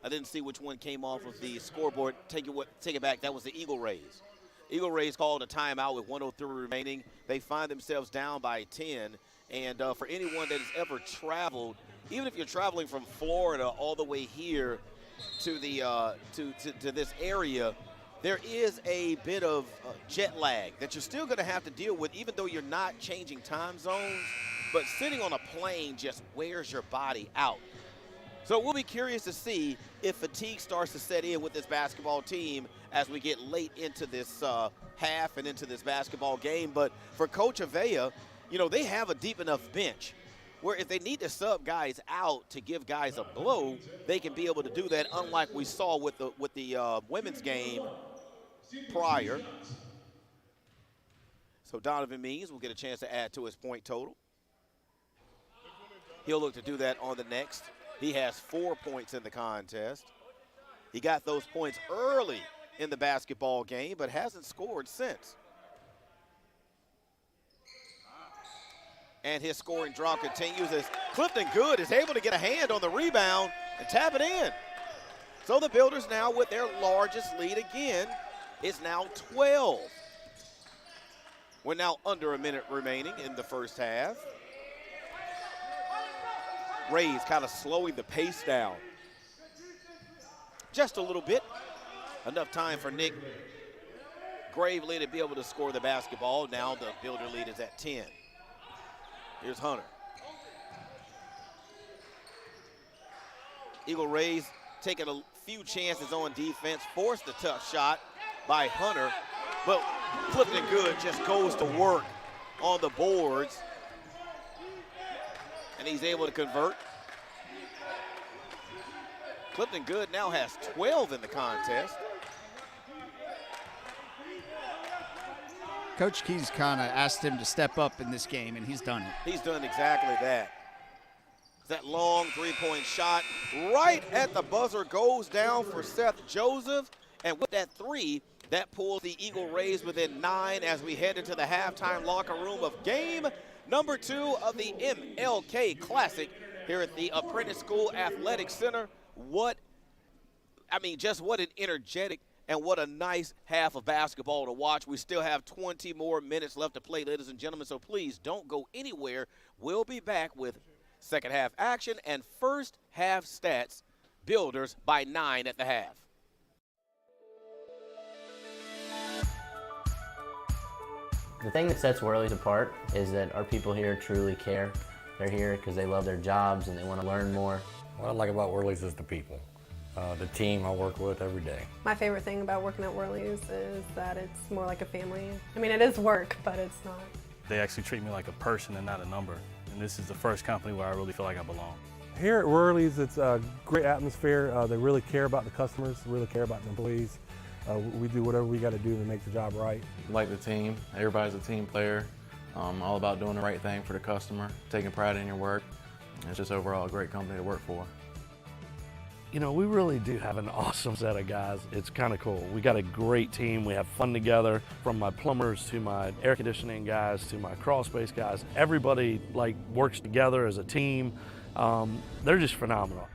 I didn't see which one came off of the scoreboard. Take it back. That was the Eagle Rays. Eagle Rays called a timeout with 1:03 remaining. They find themselves down by 10. And for anyone that has ever traveled, even if you're traveling from Florida all the way here to the to this area, there is a bit of jet lag that you're still going to have to deal with, even though you're not changing time zones. But sitting on a plane just wears your body out. So we'll be curious to see if fatigue starts to set in with this basketball team as we get late into this half and into this basketball game. But for Coach Avea, they have a deep enough bench where if they need to sub guys out to give guys a blow, they can be able to do that, unlike we saw with the women's game prior. So Donovan Means will get a chance to add to his point total. He'll look to do that on the next. He has 4 points in the contest. He got those points early in the basketball game, but hasn't scored since. And his scoring draw continues as Clifton Good is able to get a hand on the rebound and tap it in. So the Builders now with their largest lead again is now 12. We're now under a minute remaining in the first half. Rays kind of slowing the pace down just a little bit. Enough time for Nick Gravely to be able to score the basketball. Now the Builder lead is at 10. Here's Hunter. Eagle Rays taking a few chances on defense, forced a tough shot by Hunter, but Clifton Good just goes to work on the boards, and he's able to convert. Clifton Good now has 12 in the contest. Coach Keys kind of asked him to step up in this game, and he's done it. He's done exactly that. That long three-point shot right at the buzzer goes down for Seth Joseph. And with that three, that pulls the Eagle Rays within 9 as we head into the halftime locker room of game number 2 of the MLK Classic here at the Apprentice School Athletic Center. Just what an energetic and what a nice half of basketball to watch. We still have 20 more minutes left to play, ladies and gentlemen, so please don't go anywhere. We'll be back with second half action and first half stats. Builders by 9 at the half. The thing that sets Worley's apart is that our people here truly care. They're here because they love their jobs and they want to learn more. What I like about Worley's is the people, the team I work with every day. My favorite thing about working at Worley's is that it's more like a family. I mean, it is work, but it's not. They actually treat me like a person and not a number. And this is the first company where I really feel like I belong. Here at Worley's, it's a great atmosphere. They really care about the customers, really care about the employees. We do whatever we got to do to make the job right. Like the team, everybody's a team player. All about doing the right thing for the customer, taking pride in your work. It's just overall a great company to work for. You know, we really do have an awesome set of guys. It's kind of cool. We got a great team. We have fun together, from my plumbers to my air conditioning guys to my crawl space guys. Everybody works together as a team. They're just phenomenal.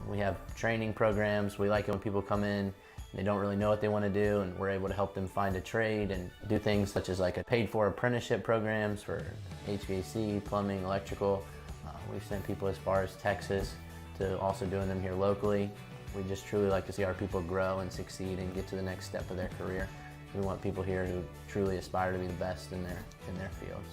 We have training programs. We like it when people come in, they don't really know what they want to do, and we're able to help them find a trade and do things such as like a paid-for apprenticeship programs for HVAC, plumbing, electrical. We've sent people as far as Texas to also doing them here locally. We just truly like to see our people grow and succeed and get to the next step of their career. We want people here who truly aspire to be the best in their fields.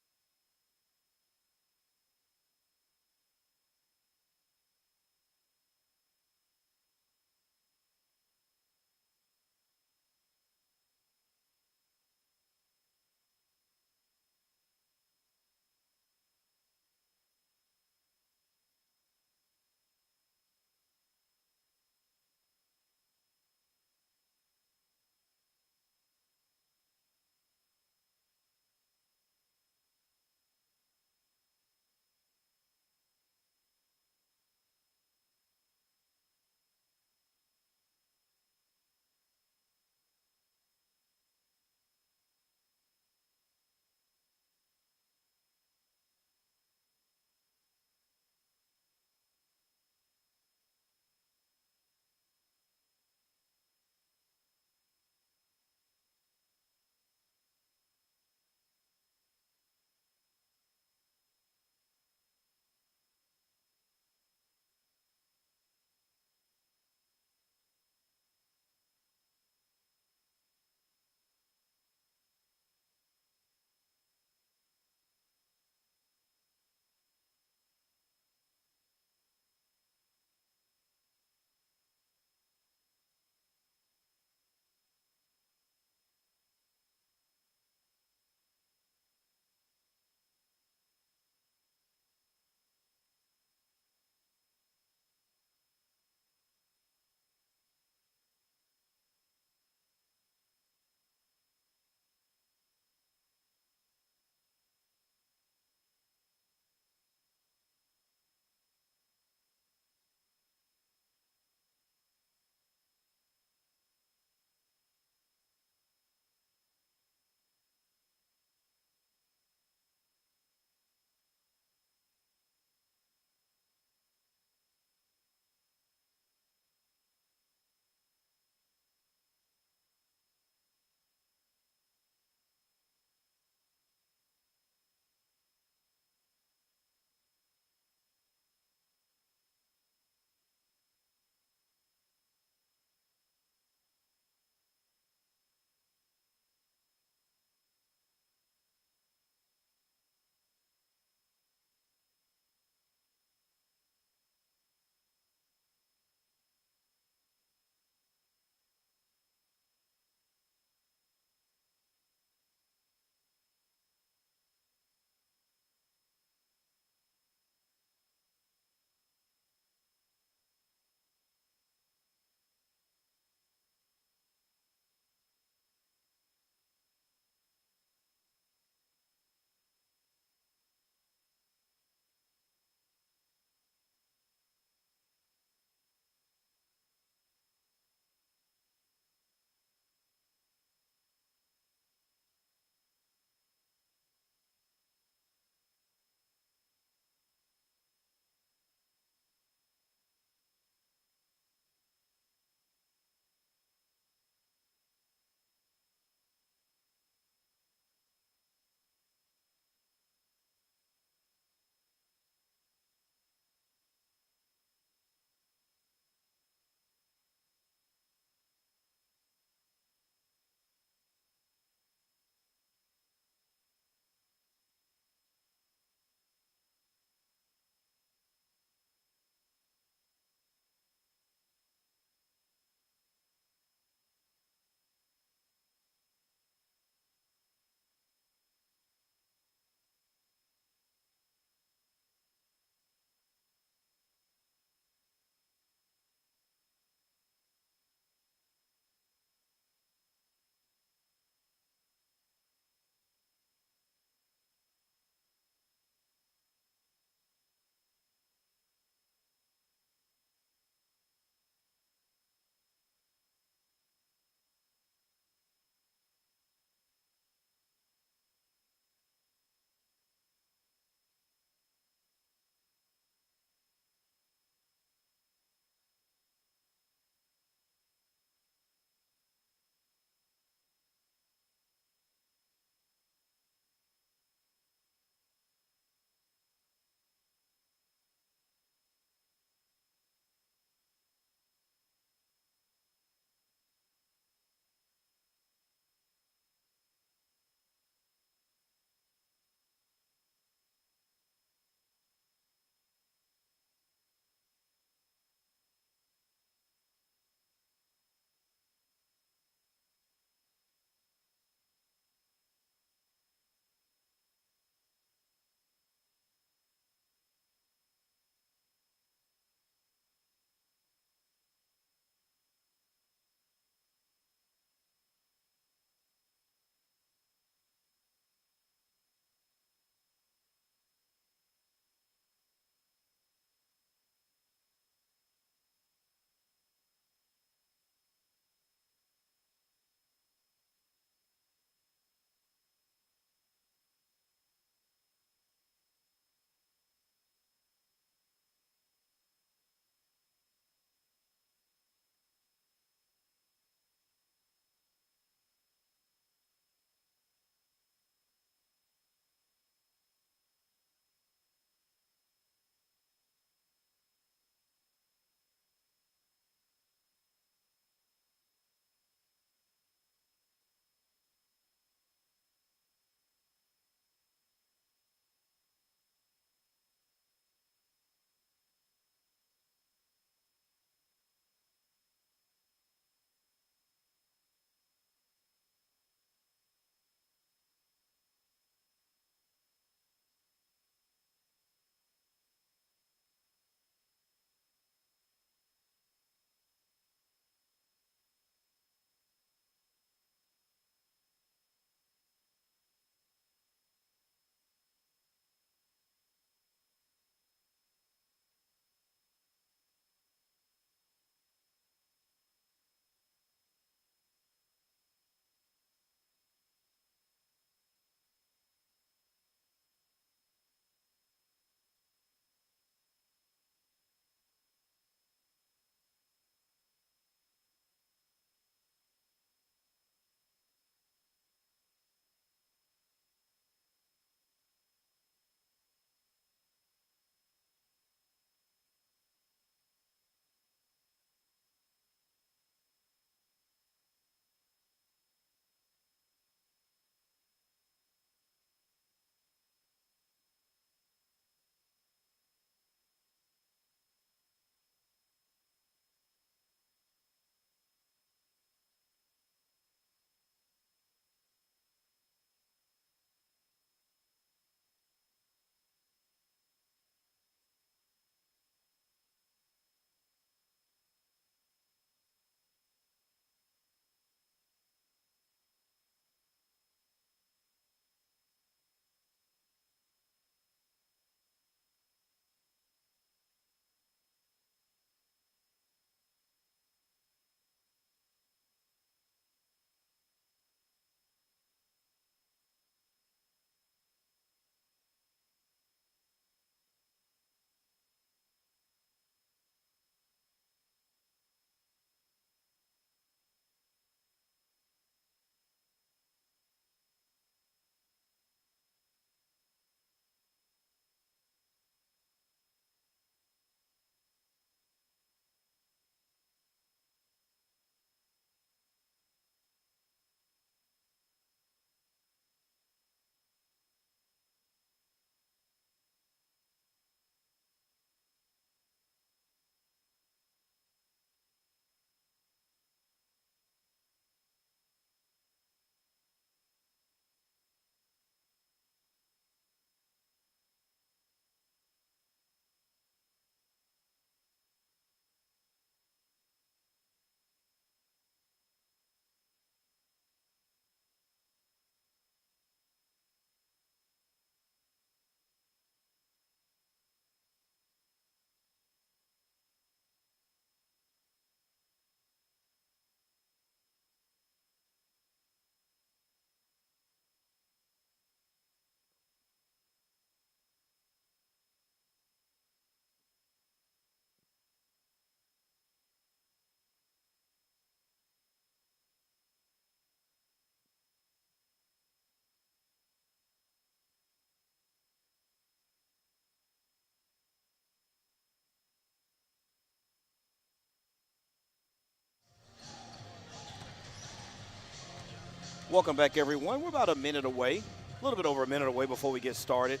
Welcome back, everyone. We're about a minute away, a little bit over a minute away before we get started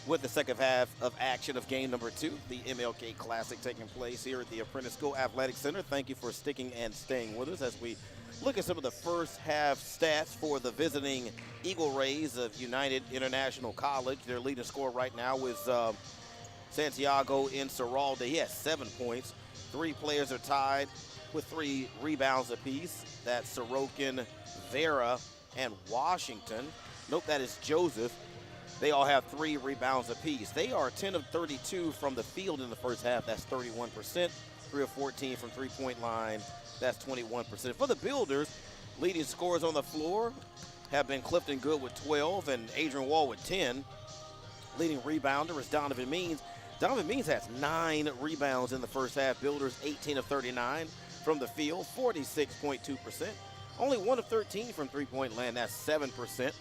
with the second half of action of game number 2, the MLK Classic taking place here at the Apprentice School Athletic Center. Thank you for sticking and staying with us as we look at some of the first half stats for the visiting Eagle Rays of United International College. Their leading scorer right now is Santiago Incerralde. He has 7 points. 3 players are tied with 3 rebounds apiece. That's Sorokin, Vera, and Washington. Nope, that is Joseph. They all have 3 rebounds apiece. They are 10 of 32 from the field in the first half. That's 31%. 3 of 14 from three-point line. That's 21%. For the Builders, leading scorers on the floor have been Clifton Good with 12 and Adrian Wall with 10. Leading rebounder is Donovan Means. Donovan Means has 9 rebounds in the first half. Builders 18 of 39 from the field, 46.2%. Only 1 of 13 from three-point land, that's 7%.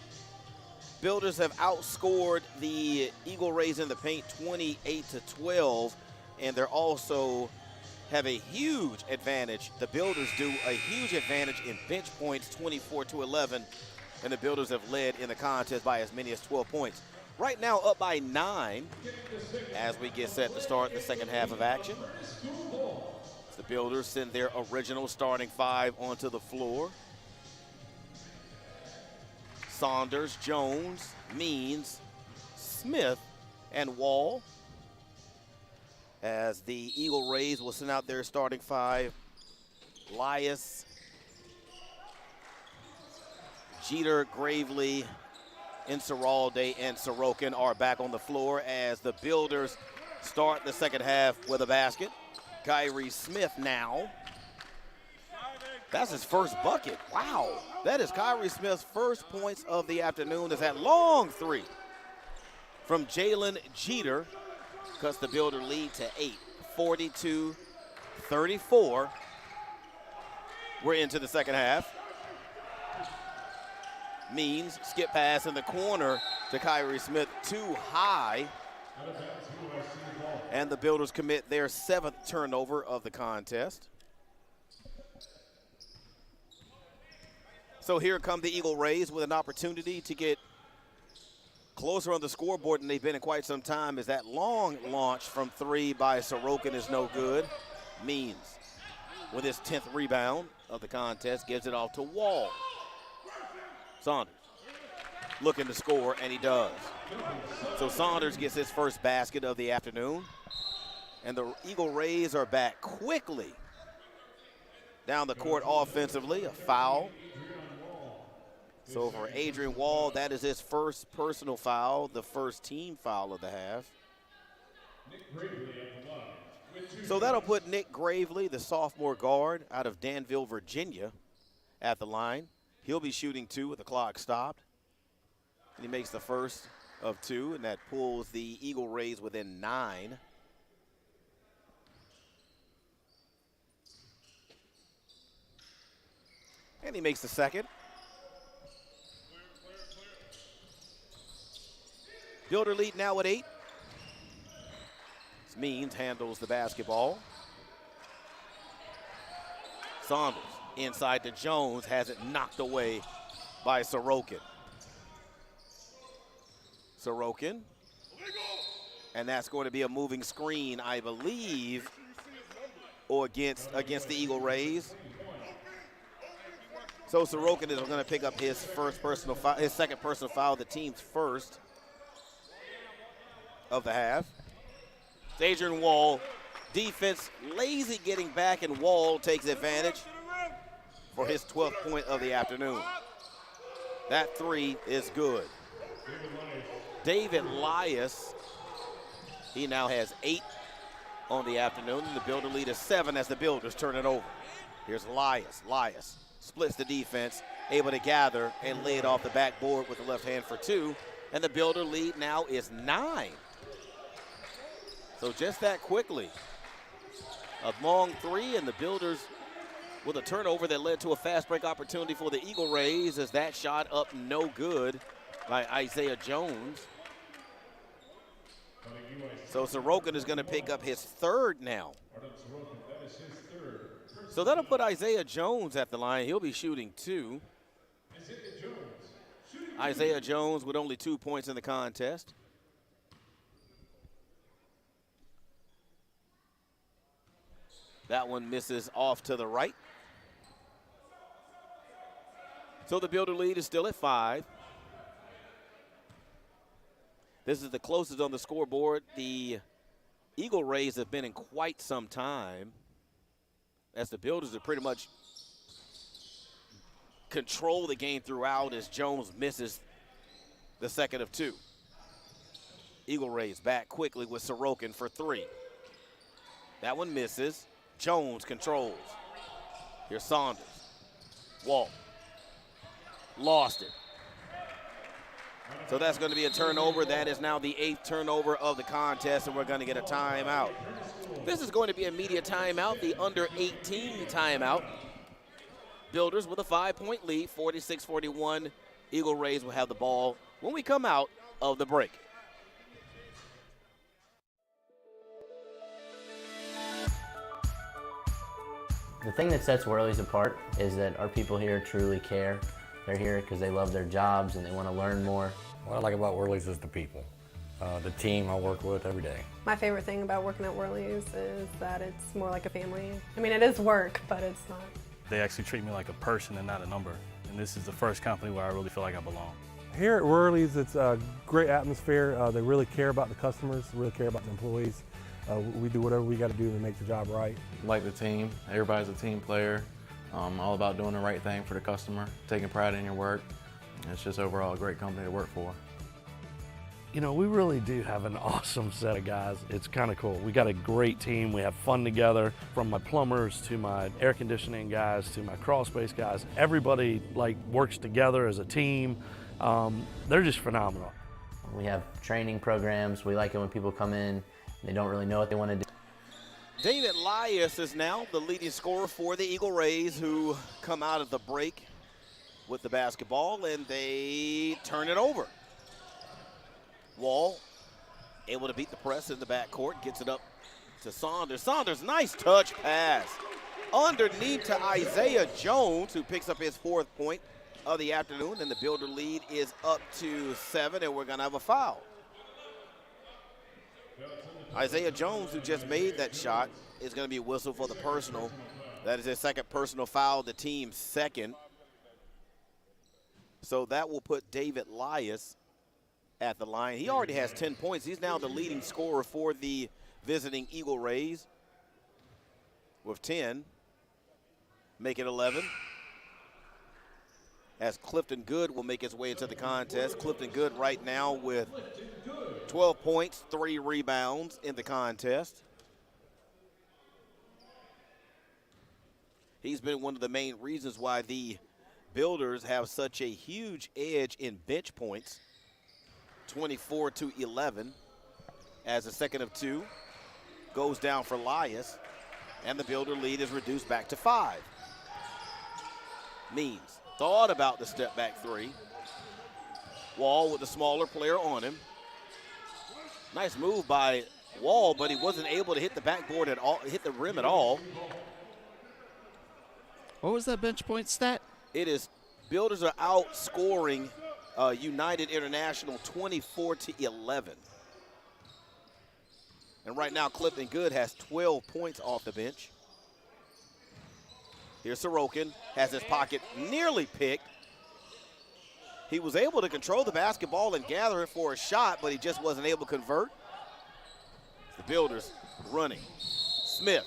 Builders have outscored the Eagle Rays in the paint 28-12, and they're also have a huge advantage. The Builders do a huge advantage in bench points, 24-11, and the Builders have led in the contest by as many as 12 points. Right now up by 9 as we get set to start the second half of action. The Builders send their original starting 5 onto the floor. Saunders, Jones, Means, Smith, and Wall. As the Eagle Rays will send out their starting 5. Lias, Jeter, Gravely, Incerralde, and Sorokin are back on the floor as the Builders start the second half with a basket. Kyrie Smith now. That's his first bucket. Wow. That is Kyrie Smith's first points of the afternoon. Is that long 3 from Jalen Jeter. Cuts the Builder lead to 8, 42-34. We're into the second half. Means skip pass in the corner to Kyrie Smith, too high. And the Builders commit their 7th turnover of the contest. So here come the Eagle Rays with an opportunity to get closer on the scoreboard than they've been in quite some time, as that long launch from 3 by Sorokin is no good. Means, with his 10th rebound of the contest, gives it off to Wall. Saunders looking to score, and he does. So Saunders gets his first basket of the afternoon. And the Eagle Rays are back quickly down the court offensively. A foul. So for Adrian Wall, that is his first personal foul, the first team foul of the half. So that'll put Nick Gravely, the sophomore guard out of Danville, Virginia, at the line. He'll be shooting 2 with the clock stopped. And he makes the first of 2, and that pulls the Eagle Rays within 9. And he makes the second. Builder lead now at 8. Means handles the basketball. Saunders inside to Jones, has it knocked away by Sorokin. Sorokin. And that's going to be a moving screen, I believe, or against the Eagle Rays. So Sorokin is going to pick up his second personal foul, the team's first of the half. It's Adrian Wall. Defense lazy getting back, and Wall takes advantage for his 12th point of the afternoon. That 3 is good. David Lias, he now has 8 on the afternoon, and the Builder lead is 7 as the Builders turn it over. Here's Lias. Lias splits the defense, able to gather and lay it off the backboard with the left hand for 2, and the Builder lead now is 9. So just that quickly. A long 3, and the Builders with a turnover that led to a fast break opportunity for the Eagle Rays, as that shot up no good by Isaiah Jones. So Sorokin is going to pick up his 3rd now. So that'll put Isaiah Jones at the line. He'll be shooting 2. Isaiah Jones with only 2 points in the contest. That one misses off to the right. So the Builder lead is still at 5. This is the closest on the scoreboard the Eagle Rays have been in quite some time, as the Builders have pretty much control the game throughout as Jones misses the second of 2. Eagle Rays back quickly with Sorokin for 3. That one misses. Jones controls. Here's Saunders. Walt. Lost it. So that's going to be a turnover. That is now the 8th turnover of the contest, and we're going to get a timeout. This is going to be a media timeout, the under 18 timeout. Builders with a 5-point lead, 46-41. Eagle Rays will have the ball when we come out of the break. The thing that sets Worley's apart is that our people here truly care. They're here because they love their jobs and they want to learn more. What I like about Worley's is the people, the team I work with every day. My favorite thing about working at Worley's is that it's more like a family. I mean, it is work, but it's not. They actually treat me like a person and not a number. And this is the first company where I really feel like I belong. Here at Worley's, it's a great atmosphere. They really care about the customers, really care about the employees. We do whatever we got to do to make the job right. Like the team, everybody's a team player. All about doing the right thing for the customer, taking pride in your work. It's just overall a great company to work for. You know, we really do have an awesome set of guys. It's kind of cool. We got a great team. We have fun together, from my plumbers to my air conditioning guys to my crawl space guys. Everybody works together as a team. They're just phenomenal. We have training programs. We like it when people come in and they don't really know what they want to do. David Lias is now the leading scorer for the Eagle Rays, who come out of the break with the basketball, and they turn it over. Wall able to beat the press in the backcourt, gets it up to Saunders. Saunders, nice touch pass. Underneath to Isaiah Jones, who picks up his 4th point of the afternoon, and the Builder lead is up to 7, and we're going to have a foul. Isaiah Jones, who just made that shot, is going to be whistled for the personal. That is his 2nd personal foul, the team's 2nd. So that will put David Lias at the line. He already has 10 points. He's now the leading scorer for the visiting Eagle Rays with 10. Make it 11. As Clifton Good will make his way into the contest. Clifton Good right now with 12 points, 3 rebounds in the contest. He's been one of the main reasons why the Builders have such a huge edge in bench points, 24-11, as the 2nd of 2 goes down for Lias, and the Builder lead is reduced back to 5. Means thought about the step back 3. Wall with the smaller player on him. Nice move by Wall, but he wasn't able to hit the backboard at all, hit the rim at all. What was that bench point stat? It is Builders are outscoring United International 24-11. And right now, Clifton Good has 12 points off the bench. Here's Sorokin, has his pocket nearly picked. He was able to control the basketball and gather it for a shot, but he just wasn't able to convert. The Builders running. Smith.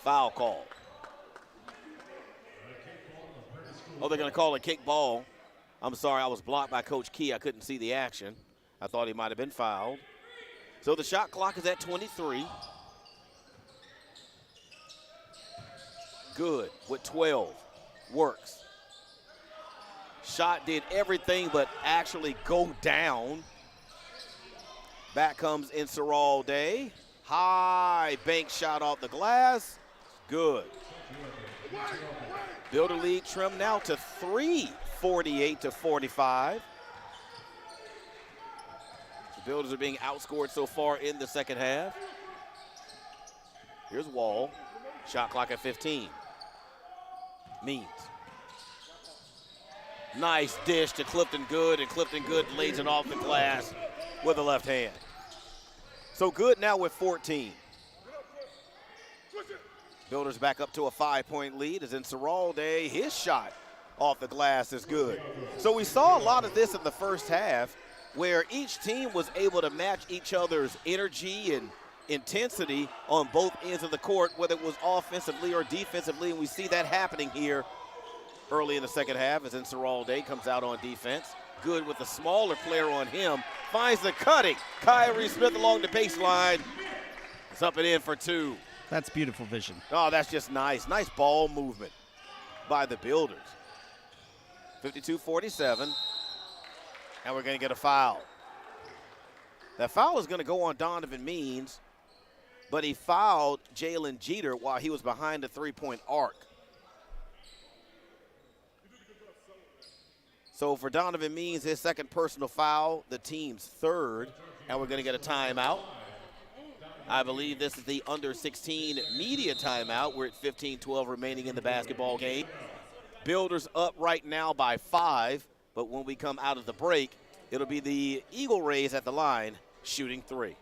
Foul call. Oh, they're going to call a kick ball. I'm sorry, I was blocked by Coach Key. I couldn't see the action. I thought he might have been fouled. So the shot clock is at 23. Good with 12. Works. Shot did everything but actually go down. Back comes Insaral Day. High bank shot off the glass. Good. Builder lead trimmed now to 3, 48-45. The Builders are being outscored so far in the second half. Here's Wall. Shot clock at 15. Means. Nice dish to Clifton Good, and Clifton Good lays it off the glass with the left hand. So Good now with 14. Builders back up to a 5-point lead as in Seralde, his shot off the glass is good. So we saw a lot of this in the first half where each team was able to match each other's energy and intensity on both ends of the court, whether it was offensively or defensively, and we see that happening here early in the second half as in Seralde comes out on defense. Good with the smaller player on him, finds the cutting. Kyrie Smith along the baseline. It's up and in for two. That's beautiful vision. Oh, that's just nice. Nice ball movement by the Builders. 52-47, and we're going to get a foul. That foul is going to go on Donovan Means, but he fouled Jalen Jeter while he was behind the three-point arc. So for Donovan Means, his second personal foul, the team's third, and we're going to get a timeout. I believe this is the under-16 media timeout. We're at 15-12 remaining in the basketball game. Builders up right now by 5, but when we come out of the break, it'll be the Eagle Rays at the line shooting 3.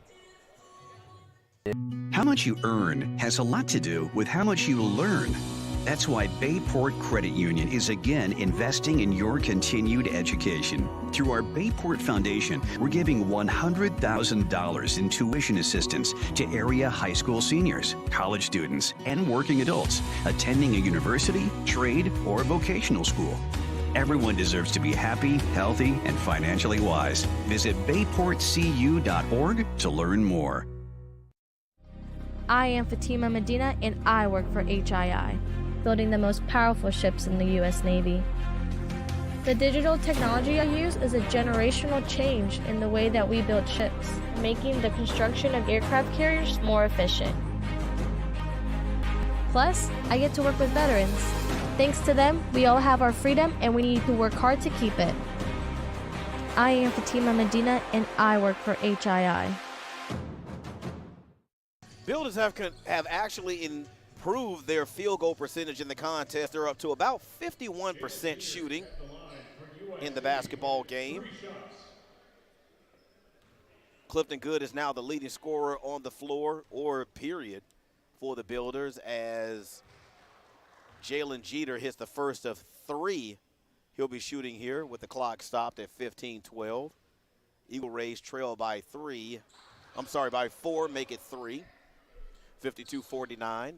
How much you earn has a lot to do with how much you learn. That's why Bayport Credit Union is again investing in your continued education. Through our Bayport Foundation, we're giving $100,000 in tuition assistance to area high school seniors, college students, and working adults attending a university, trade, or vocational school. Everyone deserves to be happy, healthy, and financially wise. Visit bayportcu.org to learn more. I am Fatima Medina, and I work for HII, building the most powerful ships in the U.S. Navy. The digital technology I use is a generational change in the way that we build ships, making the construction of aircraft carriers more efficient. Plus, I get to work with veterans. Thanks to them, we all have our freedom, and we need to work hard to keep it. I am Fatima Medina, and I work for HII. Builders have actually improved their field goal percentage in the contest. They're up to about 51% shooting in the basketball game. Clifton Good is now the leading scorer on the floor, or period, for the Builders as Jalen Jeter hits the first of 3 he'll be shooting here with the clock stopped at 15-12. Eagle Rays trail by 4, make it 3. 52-49.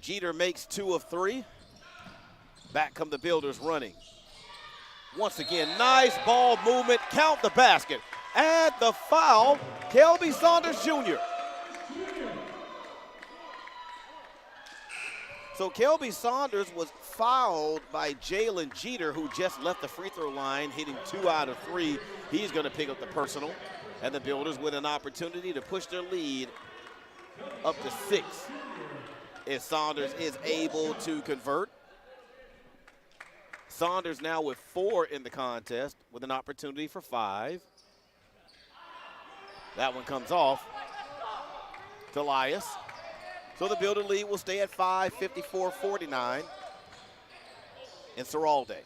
Jeter makes 2 of 3. Back come the Builders running. Once again, nice ball movement. Count the basket. And the foul, Kelby Saunders Jr. So Kelby Saunders was fouled by Jalen Jeter, who just left the free throw line, hitting 2 out of 3. He's going to pick up the personal. And the Builders with an opportunity to push their lead up to 6. As Saunders is able to convert. Saunders now with 4 in the contest with an opportunity for 5. That one comes off to Elias. So the Builder lead will stay at 5, 54-49. And Seralde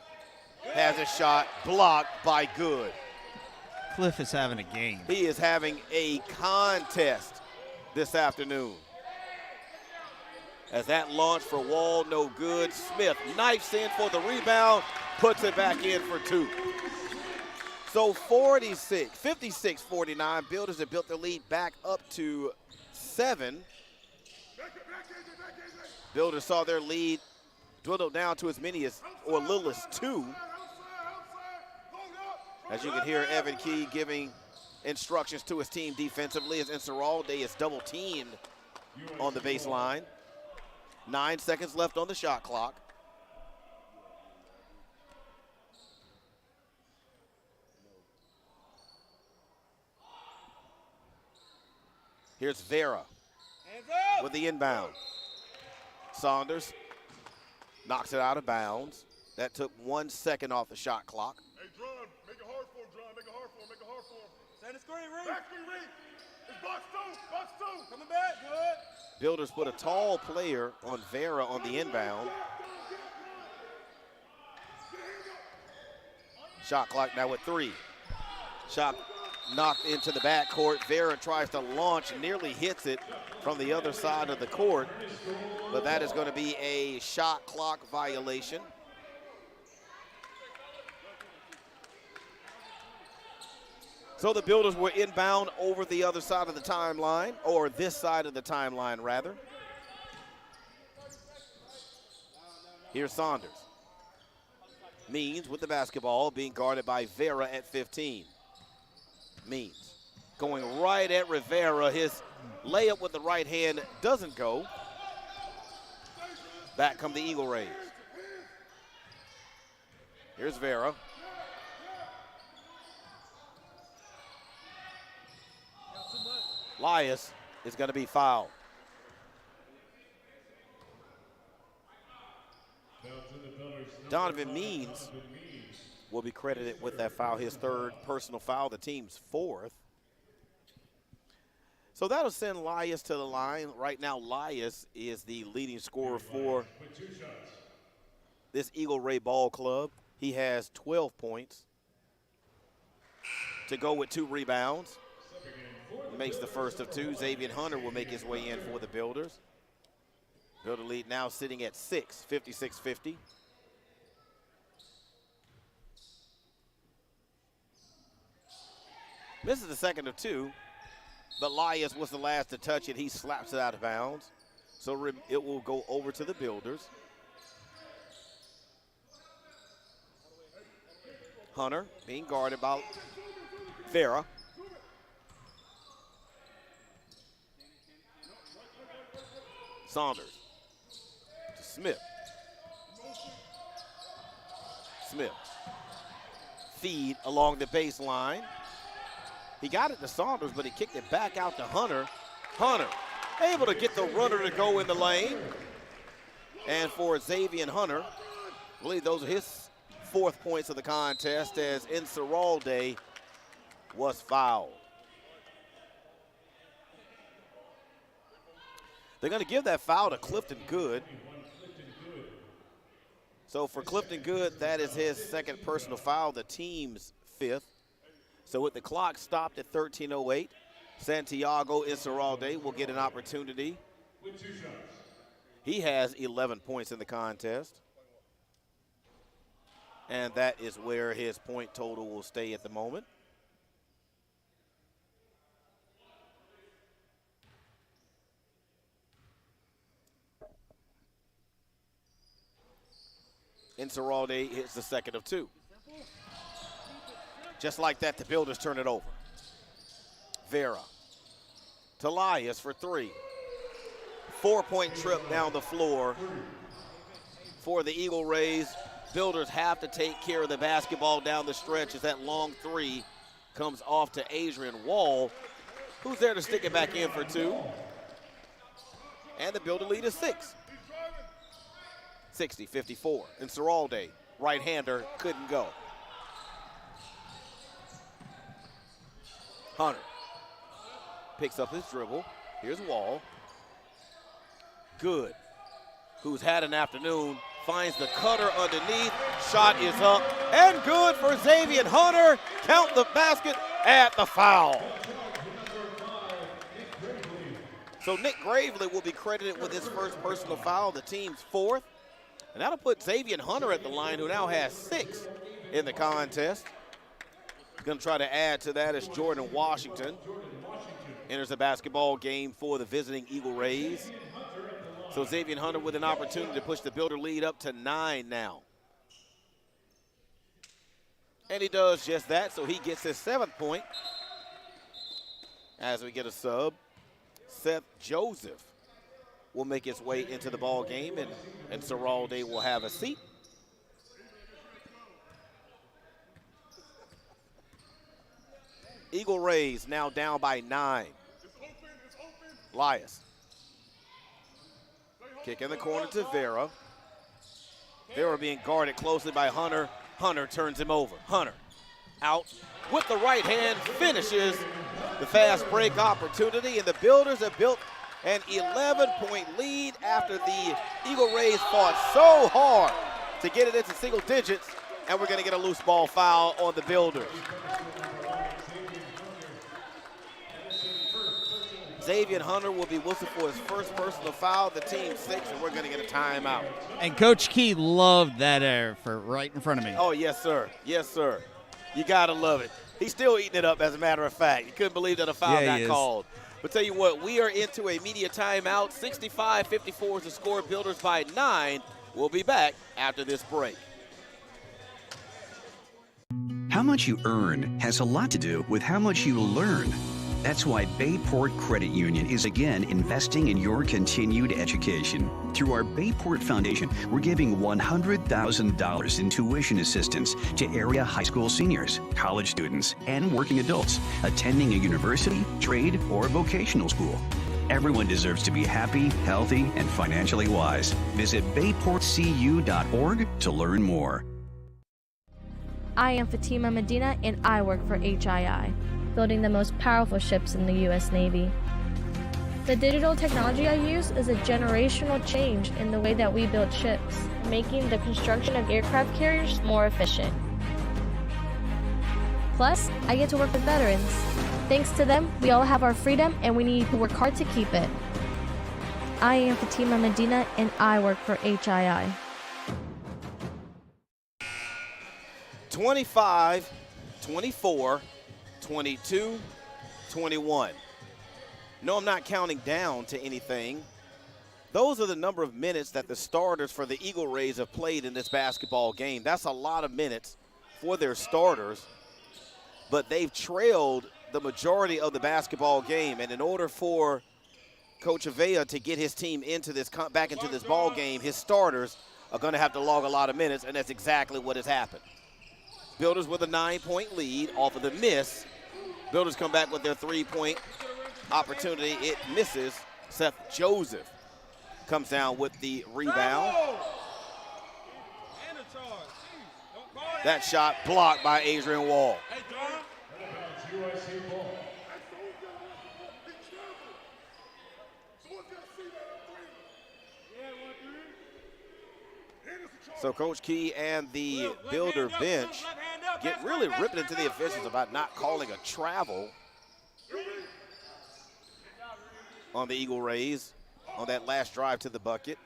has a shot blocked by Good. Cliff is having a game. He is having a contest this afternoon. As that launch for Wall, no good. Smith knifes in for the rebound, puts it back in for 2. So 56-49, Builders have built their lead back up to 7. Builders saw their lead dwindle down to as many as, or little as 2. As you can hear Evan Key giving instructions to his team defensively as Seralde is double teamed on the baseline. 9 seconds left on the shot clock. Here's Vera with the inbound. Saunders knocks it out of bounds. That took 1 second off the shot clock. Hey, Drum, make it hard for him, Drum. Make it hard for him, make it hard for him. Stand the screen, Reed. Back screen, Reed. Builders put a tall player on Vera on the inbound. Shot clock now at 3. Shot knocked into the backcourt. Vera tries to launch, nearly hits it from the other side of the court, but that is going to be a shot clock violation. So the Builders were inbound over the other side of the timeline, or this side of the timeline, rather. Here's Saunders. Means with the basketball, being guarded by Vera at 15. Means going right at Rivera. His layup with the right hand doesn't go. Back come the Eagle Rays. Here's Vera. Elias is going to be fouled. Donovan Means will be credited with that foul, his 3rd personal foul, the team's 4th. So that'll send Elias to the line. Right now, Elias is the leading scorer for this Eagle Ray Ball Club. He has 12 points to go with 2 rebounds. Makes the first of 2. Xavier Hunter will make his way in for the Builders. Builder lead now sitting at 6, 56-50. This is the second of 2, but Elias was the last to touch it. He slaps it out of bounds. So it will go over to the Builders. Hunter being guarded by Vera. Saunders to Smith. Smith. Feed along the baseline. He got it to Saunders, but he kicked it back out to Hunter. Hunter able to get the runner to go in the lane. And for Xavier Hunter, I believe those are his 4th points of the contest, as Inceralde was fouled. They're going to give that foul to Clifton Good. So for Clifton Good, that is his 2nd personal foul, the team's 5th. So with the clock stopped at 13:08, Santiago Inceralde will get an opportunity. He has 11 points in the contest. And that is where his point total will stay at the moment. Inceralde hits the 2nd of 2. Just like that, the Builders turn it over. Vera to Elias for 3. 4-point trip down the floor for the Eagle Rays. Builders have to take care of the basketball down the stretch as that long 3 comes off to Adrian Wall, who's there to stick it back in for 2. And the Builder lead is 6. 60-54. Inceralde, right-hander, couldn't go. Hunter picks up his dribble. Here's Wall. Good, who's had an afternoon, finds the cutter underneath. Shot is up and good for Xavier Hunter. Count the basket at the foul. So Nick Gravely will be credited with his 1st personal foul, the team's 4th. And that'll put Xavier Hunter at the line, who now has 6 in the contest. He's going to try to add to that as Jordan Washington enters the basketball game for the visiting Eagle Rays. So Xavier Hunter with an opportunity to push the Builder lead up to 9 now. And he does just that, so he gets his 7th point. As we get a sub, Seth Joseph will make his way into the ball game, and Inceralde will have a seat. Eagle Rays now down by 9. Elias. Kick in the corner to Vera. Vera being guarded closely by Hunter. Hunter turns him over. Hunter out with the right hand, finishes the fast break opportunity, and the Builders have built an 11-point lead after the Eagle Rays fought so hard to get it into single digits, and we're going to get a loose ball foul on the Builders. Xavier Hunter will be whistled for his first personal foul, the team 6, and we're going to get a timeout. And Coach Key loved that effort right in front of me. Oh, yes, sir. Yes, sir. You got to love it. He's still eating it up, as a matter of fact. You couldn't believe that a foul got called. But tell you what, we are into a media timeout. 65-54 is the score. Builders by 9. We'll be back after this break. How much you earn has a lot to do with how much you learn. That's why Bayport Credit Union is again investing in your continued education. Through our Bayport Foundation, we're giving $100,000 in tuition assistance to area high school seniors, college students, and working adults attending a university, trade, or vocational school. Everyone deserves to be happy, healthy, and financially wise. Visit bayportcu.org to learn more. I am Fatima Medina, and I work for HII, building the most powerful ships in the U.S. Navy. The digital technology I use is a generational change in the way that we build ships, making the construction of aircraft carriers more efficient. Plus, I get to work with veterans. Thanks to them, we all have our freedom, and we need to work hard to keep it. I am Fatima Medina, and I work for HII. 25, 24, 22, 21. No, I'm not counting down to anything. Those are the number of minutes that the starters for the Eagle Rays have played in this basketball game. That's a lot of minutes for their starters, but they've trailed the majority of the basketball game. And in order for Coach Avea to get his team into this, back into this ball game, his starters are going to have to log a lot of minutes, and that's exactly what has happened. Builders with a 9-point lead off of the miss. Builders come back with their 3-point opportunity. It misses. Seth Joseph comes down with the rebound. That shot blocked by Adrian Wall. So Coach Key and the Builder bench get really ripping into the officials about not calling a travel on the Eagle Rays on that last drive to the bucket.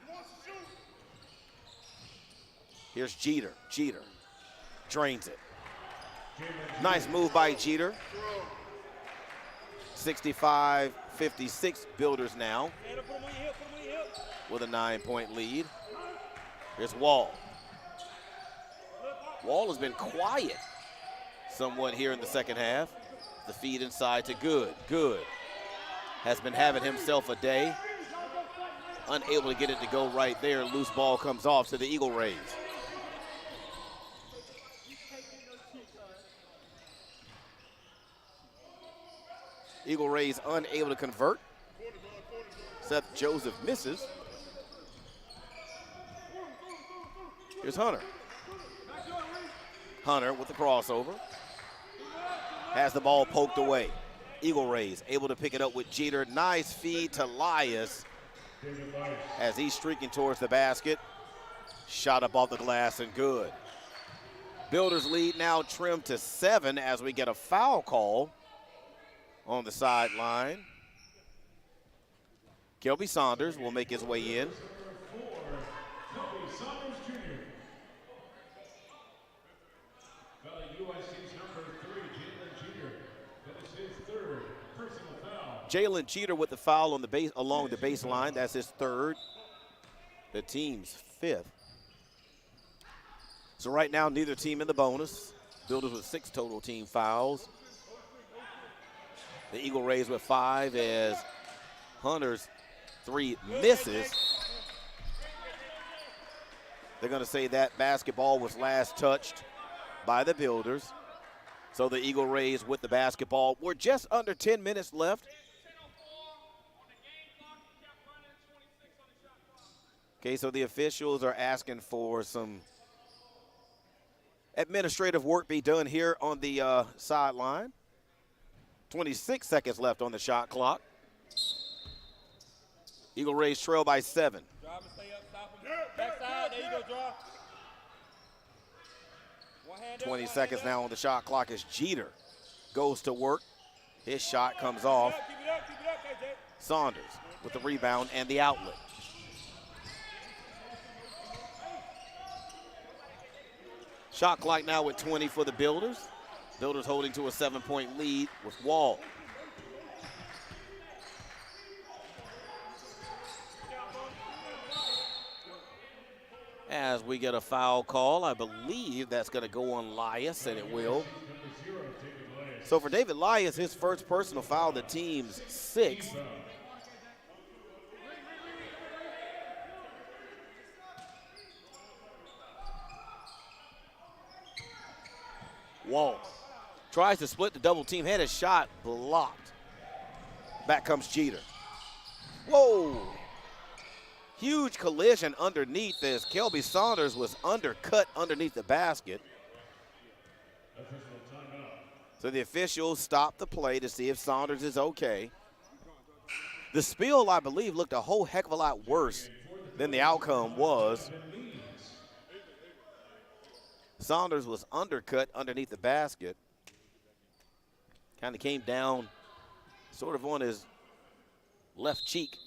Here's Jeter. Jeter drains it. Nice move by Jeter. 65-56 Builders now with a 9-point lead. Here's Wall. Wall has been quiet somewhat here in the second half. The feed inside to Good. Good has been having himself a day. Unable to get it to go right there. Loose ball comes off to the Eagle Rays. Eagle Rays unable to convert. Seth Joseph misses. Here's Hunter. Hunter with the crossover. Has the ball poked away. Eagle Rays able to pick it up with Jeter. Nice feed to Lias as he's streaking towards the basket. Shot up off the glass and good. Builders lead now trimmed to 7 as we get a foul call on the sideline. Kelby Saunders will make his way in. Jalen Jeter with the foul on the base along the baseline. That's his 3rd. The team's 5th. So right now, neither team in the bonus. Builders with 6 total team fouls. The Eagle Rays with 5 as Hunter's 3 misses. They're going to say that basketball was last touched by the Builders. So the Eagle Rays with the basketball. We're just under 10 minutes left. Okay, so the officials are asking for some administrative work be done here on the sideline. 26 seconds left on the shot clock. Eagle Rays trail by 7. 20 seconds now on the shot clock as Jeter goes to work. His shot comes off. Saunders with the rebound and the outlet. Shot clock now with 20 for the Builders. Builders holding to a 7-point lead with Wall. As we get a foul call, I believe that's going to go on Lias, and it will. So for David Lias, his first personal foul, the team's 6th. Wall tries to split the double team, had his shot blocked. Back comes Jeter. Whoa! Huge collision underneath as Kelby Saunders was undercut underneath the basket. So the officials stopped the play to see if Saunders is okay. The spill, I believe, looked a whole heck of a lot worse than the outcome was. Saunders was undercut underneath the basket. Kind of came down sort of on his left cheek.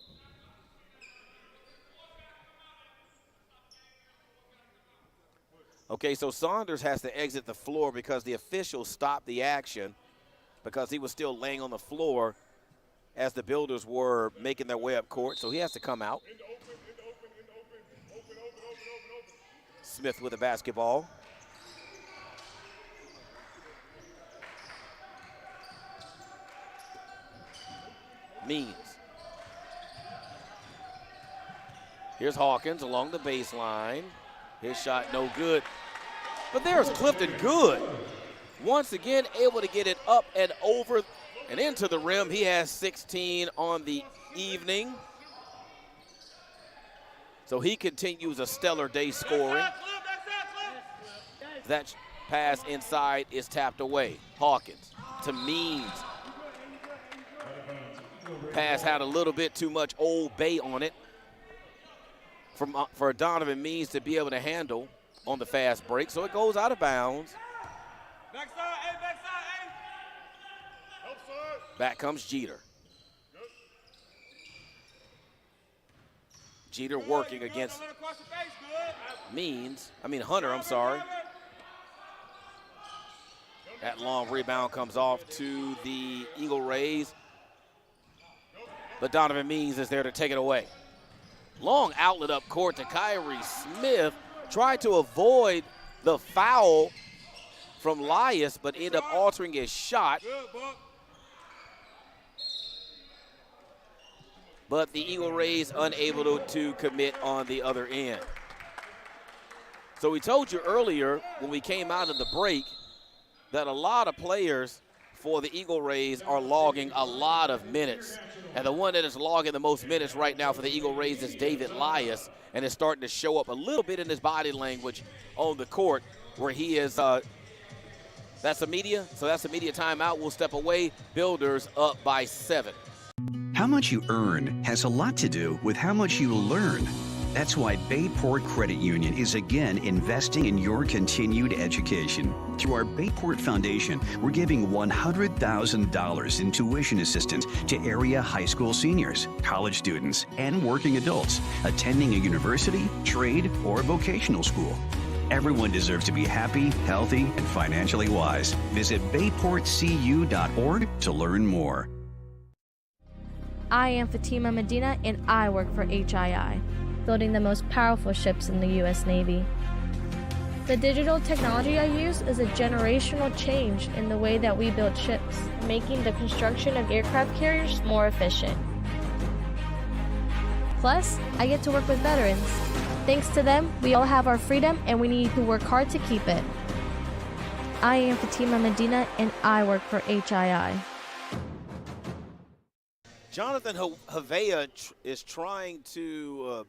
Okay, so Saunders has to exit the floor because the officials stopped the action because he was still laying on the floor as the Builders were making their way up court, so he has to come out. Smith with the basketball. Means. Here's Hawkins along the baseline. His shot no good. But there's Clifton Good. Once again, able to get it up and over and into the rim. He has 16 on the evening. So he continues a stellar day scoring. That pass inside is tapped away. Hawkins to Means. Pass had a little bit too much Old Bay on it for Donovan Means to be able to handle on the fast break. So it goes out of bounds. Back comes Jeter. Jeter working against Hunter, I'm sorry. That long rebound comes off to the Eagle Rays. But Donovan Means is there to take it away. Long outlet up court to Kyrie Smith. Tried to avoid the foul from Lias, but ended up altering his shot. But the Eagle Rays unable to commit on the other end. So we told you earlier when we came out of the break that a lot of players for the Eagle Rays are logging a lot of minutes. And the one that is logging the most minutes right now for the Eagle Rays is David Lias, and it's starting to show up a little bit in his body language on the court where he is, that's a media timeout. We'll step away. Builders up by 7. How much you earn has a lot to do with how much you learn. That's why Bayport Credit Union is again investing in your continued education. Through our Bayport Foundation, we're giving $100,000 in tuition assistance to area high school seniors, college students, and working adults attending a university, trade, or vocational school. Everyone deserves to be happy, healthy, and financially wise. Visit bayportcu.org to learn more. I am Fatima Medina and I work for HII, building the most powerful ships in the U.S. Navy. The digital technology I use is a generational change in the way that we build ships, making the construction of aircraft carriers more efficient. Plus, I get to work with veterans. Thanks to them, we all have our freedom and we need to work hard to keep it. I am Fatima Medina and I work for HII. Jonathan Havea is trying to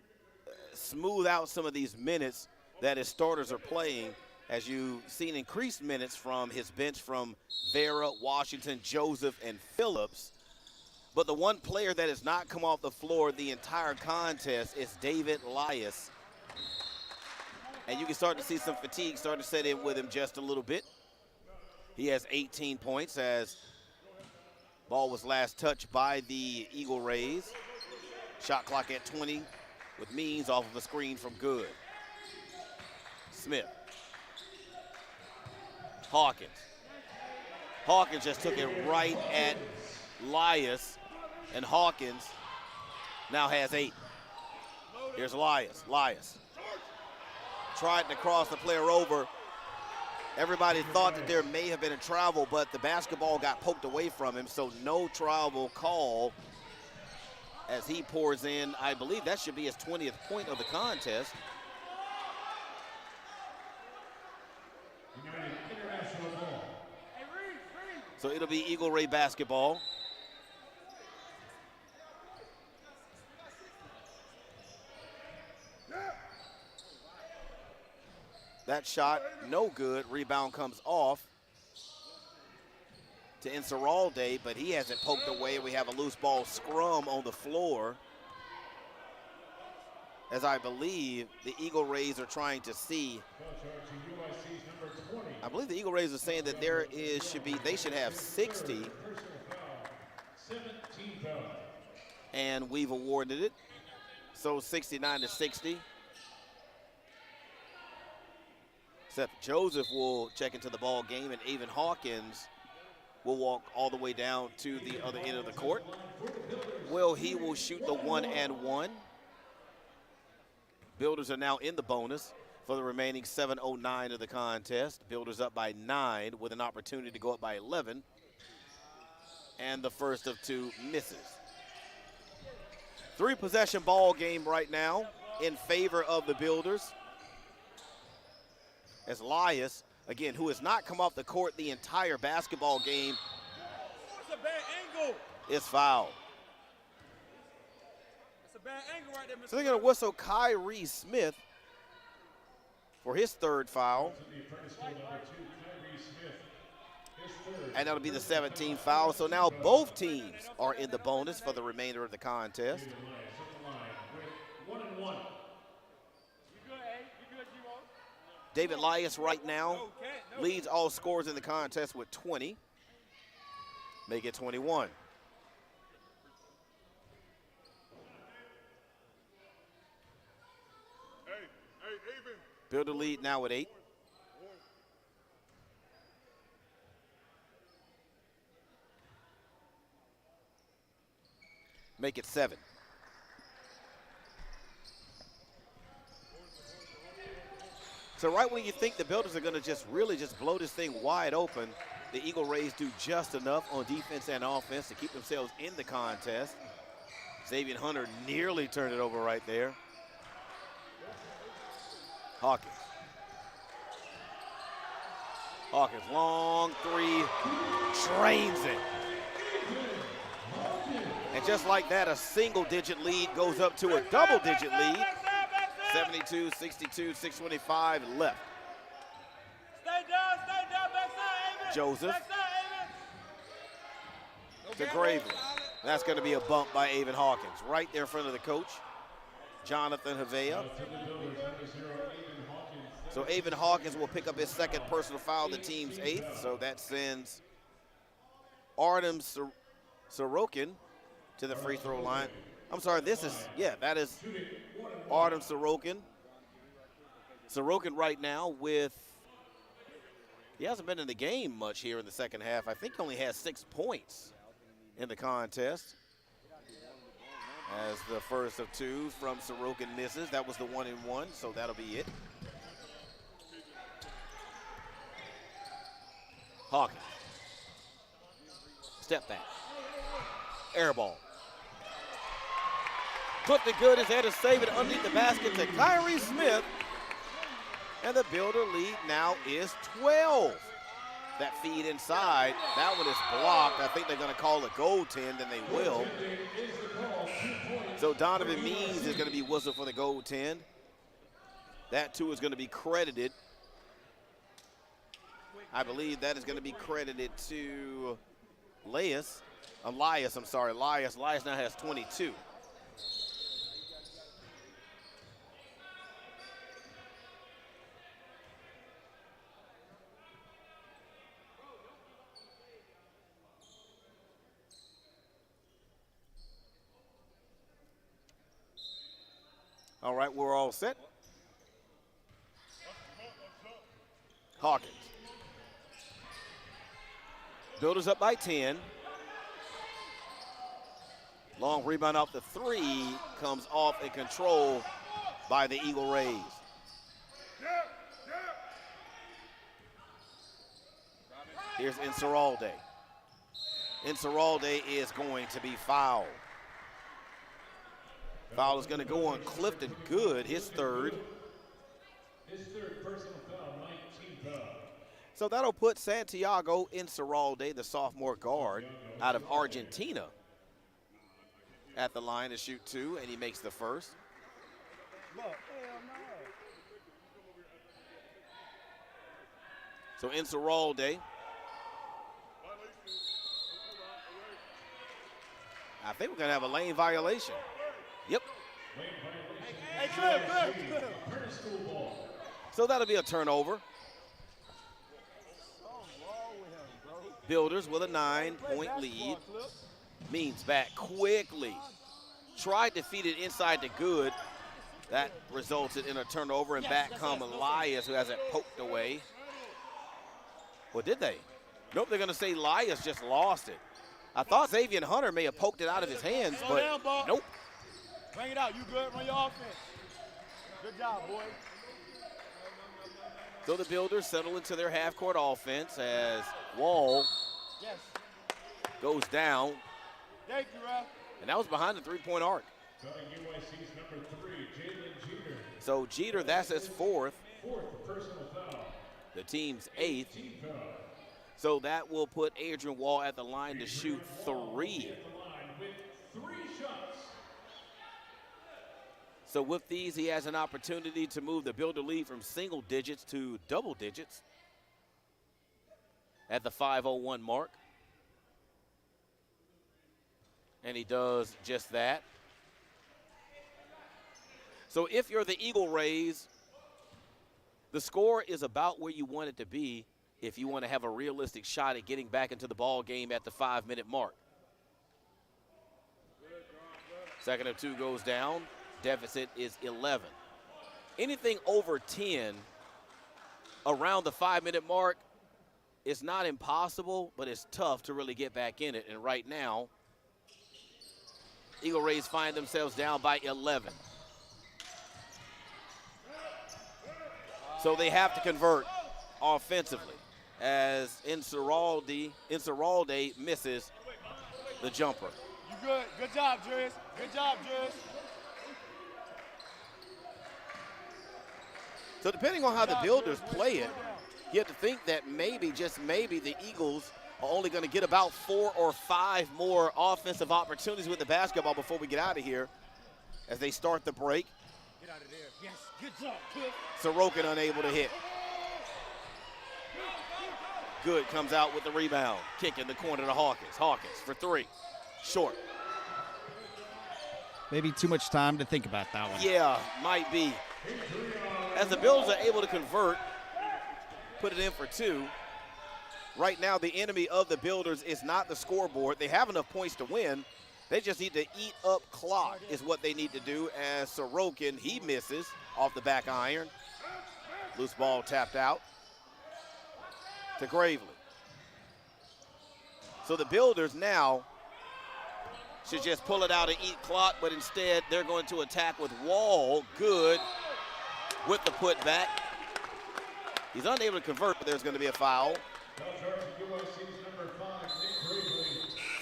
smooth out some of these minutes that his starters are playing as you've seen increased minutes from his bench from Vera, Washington, Joseph, and Phillips. But the one player that has not come off the floor the entire contest is David Lias. And you can start to see some fatigue starting to set in with him just a little bit. He has 18 points as ball was last touched by the Eagle Rays. Shot clock at 20 with Means off of a screen from Good. Smith. Hawkins. Hawkins just took it right at Lias, and Hawkins now has 8. Here's Lias. Lias tried to cross the player over. Everybody thought that there may have been a travel, but the basketball got poked away from him, so no travel call as he pours in. I believe that should be his 20th point of the contest. So it'll be Eagle Ray basketball. That shot, no good. Rebound comes off to Inceralde, but he has it poked away. We have a loose ball scrum on the floor, as I believe the Eagle Rays are trying to see. I believe the Eagle Rays are saying that they should have 60, and we've awarded it. So 69 to 60. Seth Joseph will check into the ball game, and Avon Hawkins will walk all the way down to the other end of the court. He will shoot the 1 and 1. Builders are now in the bonus for the remaining 7:09 of the contest. Builders up by 9 with an opportunity to go up by 11. And the first of 2 misses. 3-possession ball game right now in favor of the Builders. As Lias, again, who has not come off the court the entire basketball game, is fouled. So they're going to whistle Kyrie Smith for his 3rd foul. And that'll be the 17th foul. So now both teams are in the bonus for the remainder of the contest. David Lias right now leads all scorers in the contest with 20. Make it 21. Builder lead now with 8. Make it 7. So right when you think the Builders are going to really blow this thing wide open, the Eagle Rays do just enough on defense and offense to keep themselves in the contest. Xavier Hunter nearly turned it over right there. Hawkins. Hawkins, long 3, drains it. And just like that, a single-digit lead goes up to a double-digit lead. 72, 62, 6:25 left. Joseph to Gravely. That's going to be a bump by Avon Hawkins. Right there in front of the coach, Jonathan Havea. So Avon Hawkins will pick up his 2nd personal foul, the team's 8th. So that sends Artem Sorokin to the free throw line. I'm sorry, that is Artem Sorokin. Sorokin right now he hasn't been in the game much here in the second half. I think he only has 6 points in the contest. As the first of 2 from Sorokin misses. That was the 1 and 1, so that'll be it. Hawkins. Step back. Air ball. Put the good is there to save it underneath the basket to Kyrie Smith. And the Builder lead now is 12. That feed inside, that one is blocked. I think they're going to call a goaltend, and they will. So Donovan Means is going to be whistled for the goaltend. That too is going to be credited I believe that is going to be credited to Elias. Elias now has 22. All right, we're all set. Hawkins. Builders up by 10. Long rebound off the three comes off and control by the Eagle Rays. Here's Inceralde. Inceralde is going to be fouled. Foul is going to go on Clifton Good, his third. His third personal foul, 19 foul. So that'll put Santiago Inceralde, the sophomore guard out of Argentina, at the line to shoot two, and he makes the first. So Inceralde. I think we're going to have a lane violation. Yep. Hey, Cliff. So that'll be a turnover. Builders with a 9-point lead. Means back quickly. Tried to feed it inside to Good. That resulted in a turnover, and back come Elias, who has it poked away. Well, did they? Nope, they're going to say Elias just lost it. I thought Xavier Hunter may have poked it out of his hands, but nope. Bring it out. You good? Run your offense. Good job, boy. So the Builders settle into their half-court offense as Wall goes down. Thank you, Ralph. And that was behind the three-point arc. UIC's number 3, Jalen Jeter. So Jeter, that's his fourth. Fourth personal foul. The team's eighth. So that will put Adrian Wall at the line to shoot three. So with these, he has an opportunity to move the Builder lead from single digits to double digits at the 5:01 mark. And he does just that. So if you're the Eagle Rays, the score is about where you want it to be if you want to have a realistic shot at getting back into the ball game at the 5-minute mark. Second of two goes down. Deficit is 11. Anything over 10 around the 5-minute mark is not impossible, but it's tough to really get back in it. And right now, Eagle Rays find themselves down by 11. So they have to convert offensively as Inceralde misses the jumper. You good? Good job, Driz. Good job, Driz. So depending on how the Builders play it, you have to think that maybe, just maybe, the Eagles are only going to get about 4 or 5 more offensive opportunities with the basketball before we get out of here as they start the break. Get out of there. Yes, good job, Cliff. Sorokin unable to hit. Good comes out with the rebound. Kick in the corner to Hawkins. Hawkins for three. Short. Maybe too much time to think about that one. Yeah, might be. As the Bills are able to convert, put it in for two. Right now, the enemy of the Builders is not the scoreboard. They have enough points to win. They just need to eat up clock is what they need to do, as Sorokin, he misses off the back iron. Loose ball tapped out to Gravely. So the Builders now should just pull it out and eat clock, but instead they're going to attack with Wall. Good with the putback. He's unable to convert, but there's going to be a foul.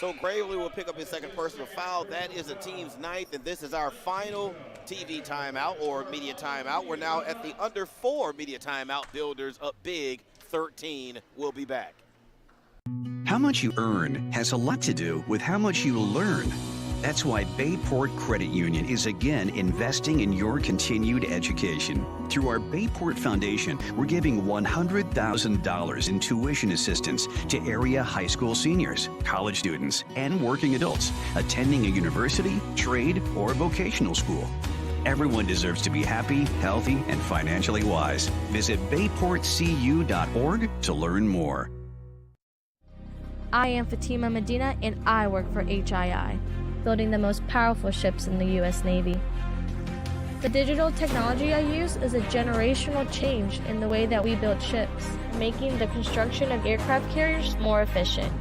So Gravely will pick up his second personal foul. That is the team's 9th, and this is our final TV timeout or media timeout. We're now at the under 4 media timeout. Builders up big, 13. We'll be back. How much you earn has a lot to do with how much you learn. That's why Bayport Credit Union is again investing in your continued education. Through our Bayport Foundation, we're giving $100,000 in tuition assistance to area high school seniors, college students, and working adults attending a university, trade, or vocational school. Everyone deserves to be happy, healthy, and financially wise. Visit bayportcu.org to learn more. I am Fatima Medina and I work for HII, building the most powerful ships in the U.S. Navy. The digital technology I use is a generational change in the way that we build ships, making the construction of aircraft carriers more efficient.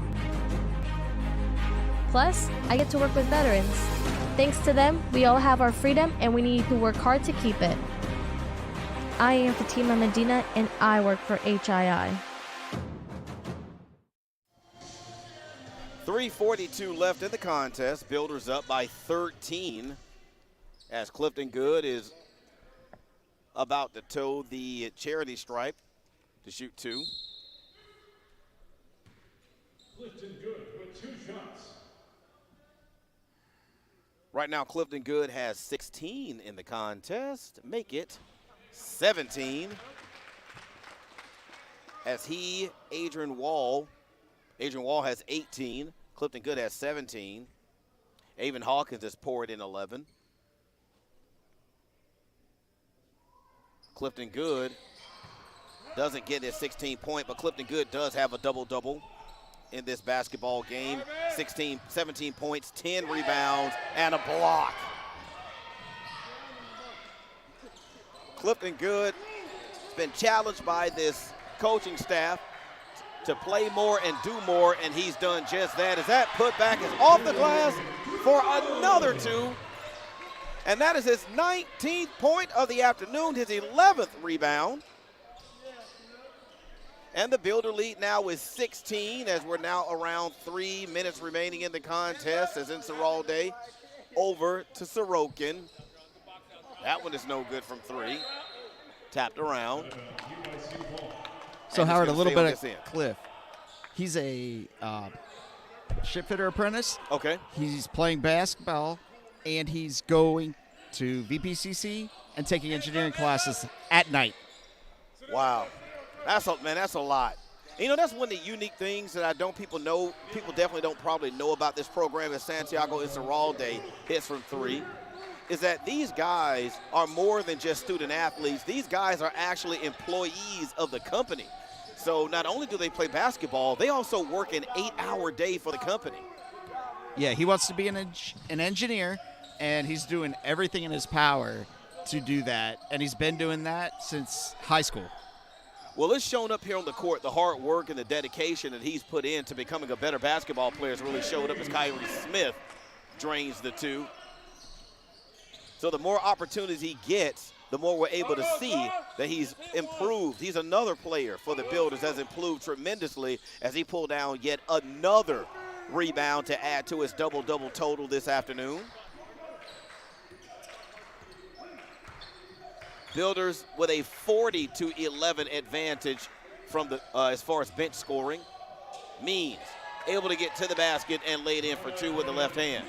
Plus, I get to work with veterans. Thanks to them, we all have our freedom and we need to work hard to keep it. I am Fatima Medina and I work for HII. 3:42 left in the contest. Builders up by 13 as Clifton Good is about to toe the charity stripe to shoot two. Clifton Good with 2 shots. Right now, Clifton Good has 16 in the contest. Make it 17 as Adrian Wall has 18. Clifton Good has 17. Avon Hawkins has poured in 11. Clifton Good doesn't get his 16-point, but Clifton Good does have a double-double in this basketball game. 17 points, 10 rebounds, and a block. Clifton Good has been challenged by this coaching staff to play more and do more, and he's done just that. As that putback is off the glass for another 2. And that is his 19th point of the afternoon, his 11th rebound. And the Builder lead now is 16 as we're now around 3 minutes remaining in the contest as Inceralde over to Sorokin. That one is no good from 3. Tapped around. So Howard, a little bit of Cliff. He's a shipfitter apprentice. Okay. He's playing basketball, and he's going to VPCC and taking engineering classes at night. Wow. That's a lot. You know, that's one of the unique things that people definitely don't probably know about this program as Santiago Inceralde hits from 3, is that these guys are more than just student athletes. These guys are actually employees of the company. So not only do they play basketball, they also work an 8-hour day for the company. Yeah, he wants to be an engineer, and he's doing everything in his power to do that, and he's been doing that since high school. Well, it's shown up here on the court. The hard work and the dedication that he's put in to becoming a better basketball player has really showed up as Kyrie Smith drains the 2. So the more opportunities he gets, the more we're able to see that he's improved. He's another player for the Builders, has improved tremendously as he pulled down yet another rebound to add to his double-double total this afternoon. Builders with a 40-11 advantage from the as far as bench scoring. Means able to get to the basket and lay it in for 2 with the left hand.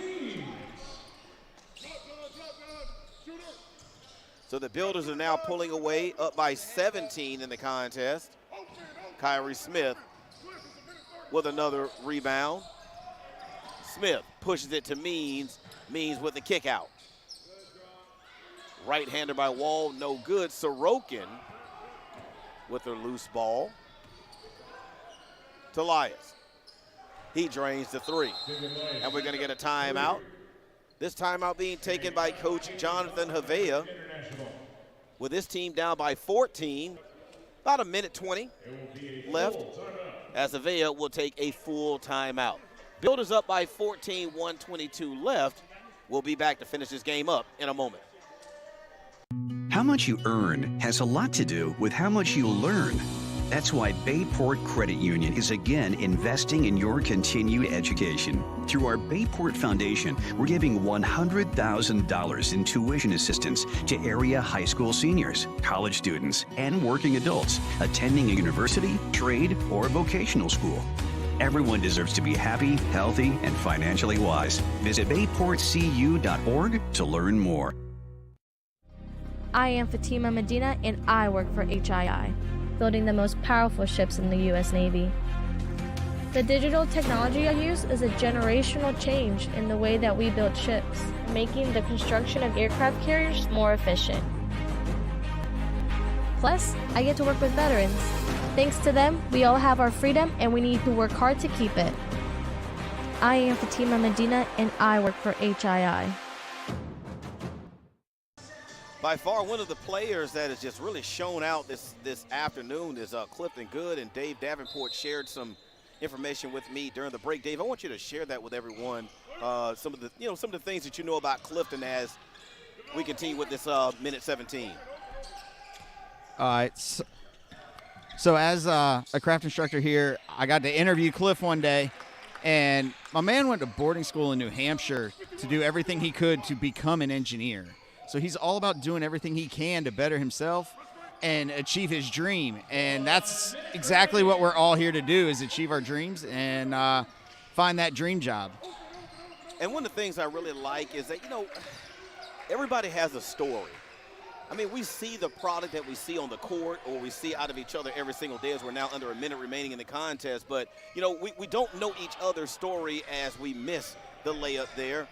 So the Builders are now pulling away, up by 17 in the contest. Kyrie Smith with another rebound. Smith pushes it to Means with the kick out. Right-hander by Wall, no good. Sorokin with her loose ball. Talias. He drains the 3. And we're going to get a timeout. This timeout being taken by Coach Jonathan Havea. With this team down by 14, about 1:20 left, as Havea will take a full timeout. Builders up by 14, 1:22 left. We'll be back to finish this game up in a moment. How much you earn has a lot to do with how much you learn. That's why Bayport Credit Union is again investing in your continued education. Through our Bayport Foundation, we're giving $100,000 in tuition assistance to area high school seniors, college students, and working adults attending a university, trade, or vocational school. Everyone deserves to be happy, healthy, and financially wise. Visit bayportcu.org to learn more. I am Fatima Medina, and I work for HII, building the most powerful ships in the U.S. Navy. The digital technology I use is a generational change in the way that we build ships, making the construction of aircraft carriers more efficient. Plus, I get to work with veterans. Thanks to them, we all have our freedom, and we need to work hard to keep it. I am Fatima Medina, and I work for HII. By far, one of the players that has just really shown out this afternoon is Clifton Good, and Dave Davenport shared some information with me during the break. Dave, I want you to share that with everyone. Some of the things that you know about Clifton as we continue with this minute 17. All right. So as a craft instructor here, I got to interview Cliff one day, and my man went to boarding school in New Hampshire to do everything he could to become an engineer. So he's all about doing everything he can to better himself and achieve his dream. And that's exactly what we're all here to do, is achieve our dreams and find that dream job. And one of the things I really like is that, everybody has a story. I mean, we see the product that we see on the court or we see out of each other every single day as we're now under a minute remaining in the contest. But, we don't know each other's story as we miss the layup there.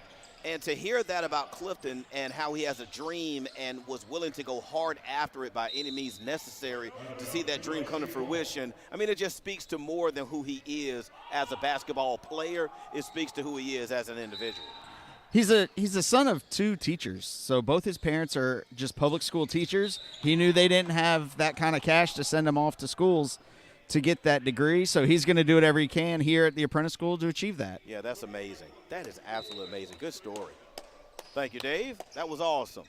And to hear that about Clifton and how he has a dream and was willing to go hard after it by any means necessary to see that dream come to fruition, I mean, it just speaks to more than who he is as a basketball player. It speaks to who he is as an individual. He's the son of two teachers, so both his parents are just public school teachers. He knew they didn't have that kind of cash to send him off to schools to get that degree, so he's going to do whatever he can here at the apprentice school to achieve that. Yeah, that's amazing. That is absolutely amazing. Good story. Thank you, Dave. That was awesome.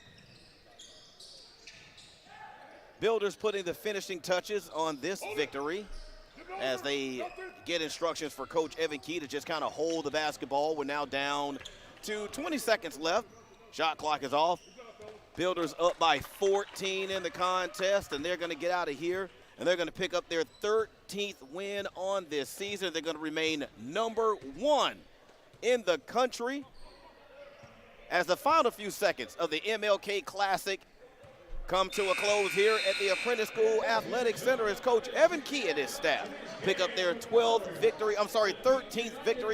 Builders putting the finishing touches on this victory as they get instructions for Coach Evan Key to just kind of hold the basketball. We're now down to 20 seconds left. Shot clock is off. Builders up by 14 in the contest, and they're going to get out of here. And they're going to pick up their 13th win on this season. They're going to remain number 1 in the country. As the final few seconds of the MLK Classic come to a close here at the Apprentice School Athletic Center as Coach Evan Key and his staff pick up their 13th victory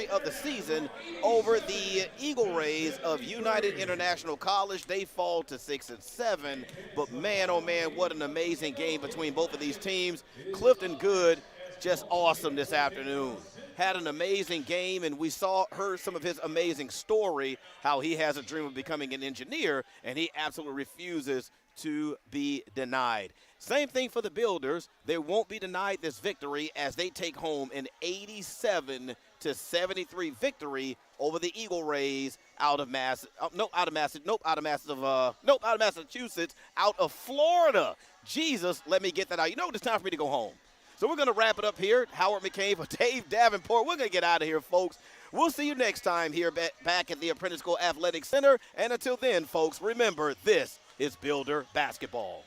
of the season over the Eagle Rays of United International College. They fall to 6-7, but man, oh man, what an amazing game between both of these teams. Clifton Good, just awesome this afternoon. Had an amazing game, and we heard some of his amazing story, how he has a dream of becoming an engineer, and he absolutely refuses to be denied. Same thing for the Builders. They won't be denied this victory as they take home an 87-73 victory over the Eagle Rays out of Massachusetts, out of Florida. Jesus, let me get that out. It's time for me to go home. So we're going to wrap it up here. Howard McCain for Dave Davenport. We're going to get out of here, folks. We'll see you next time here back at the Apprentice School Athletic Center. And until then, folks, remember, this is Builder Basketball.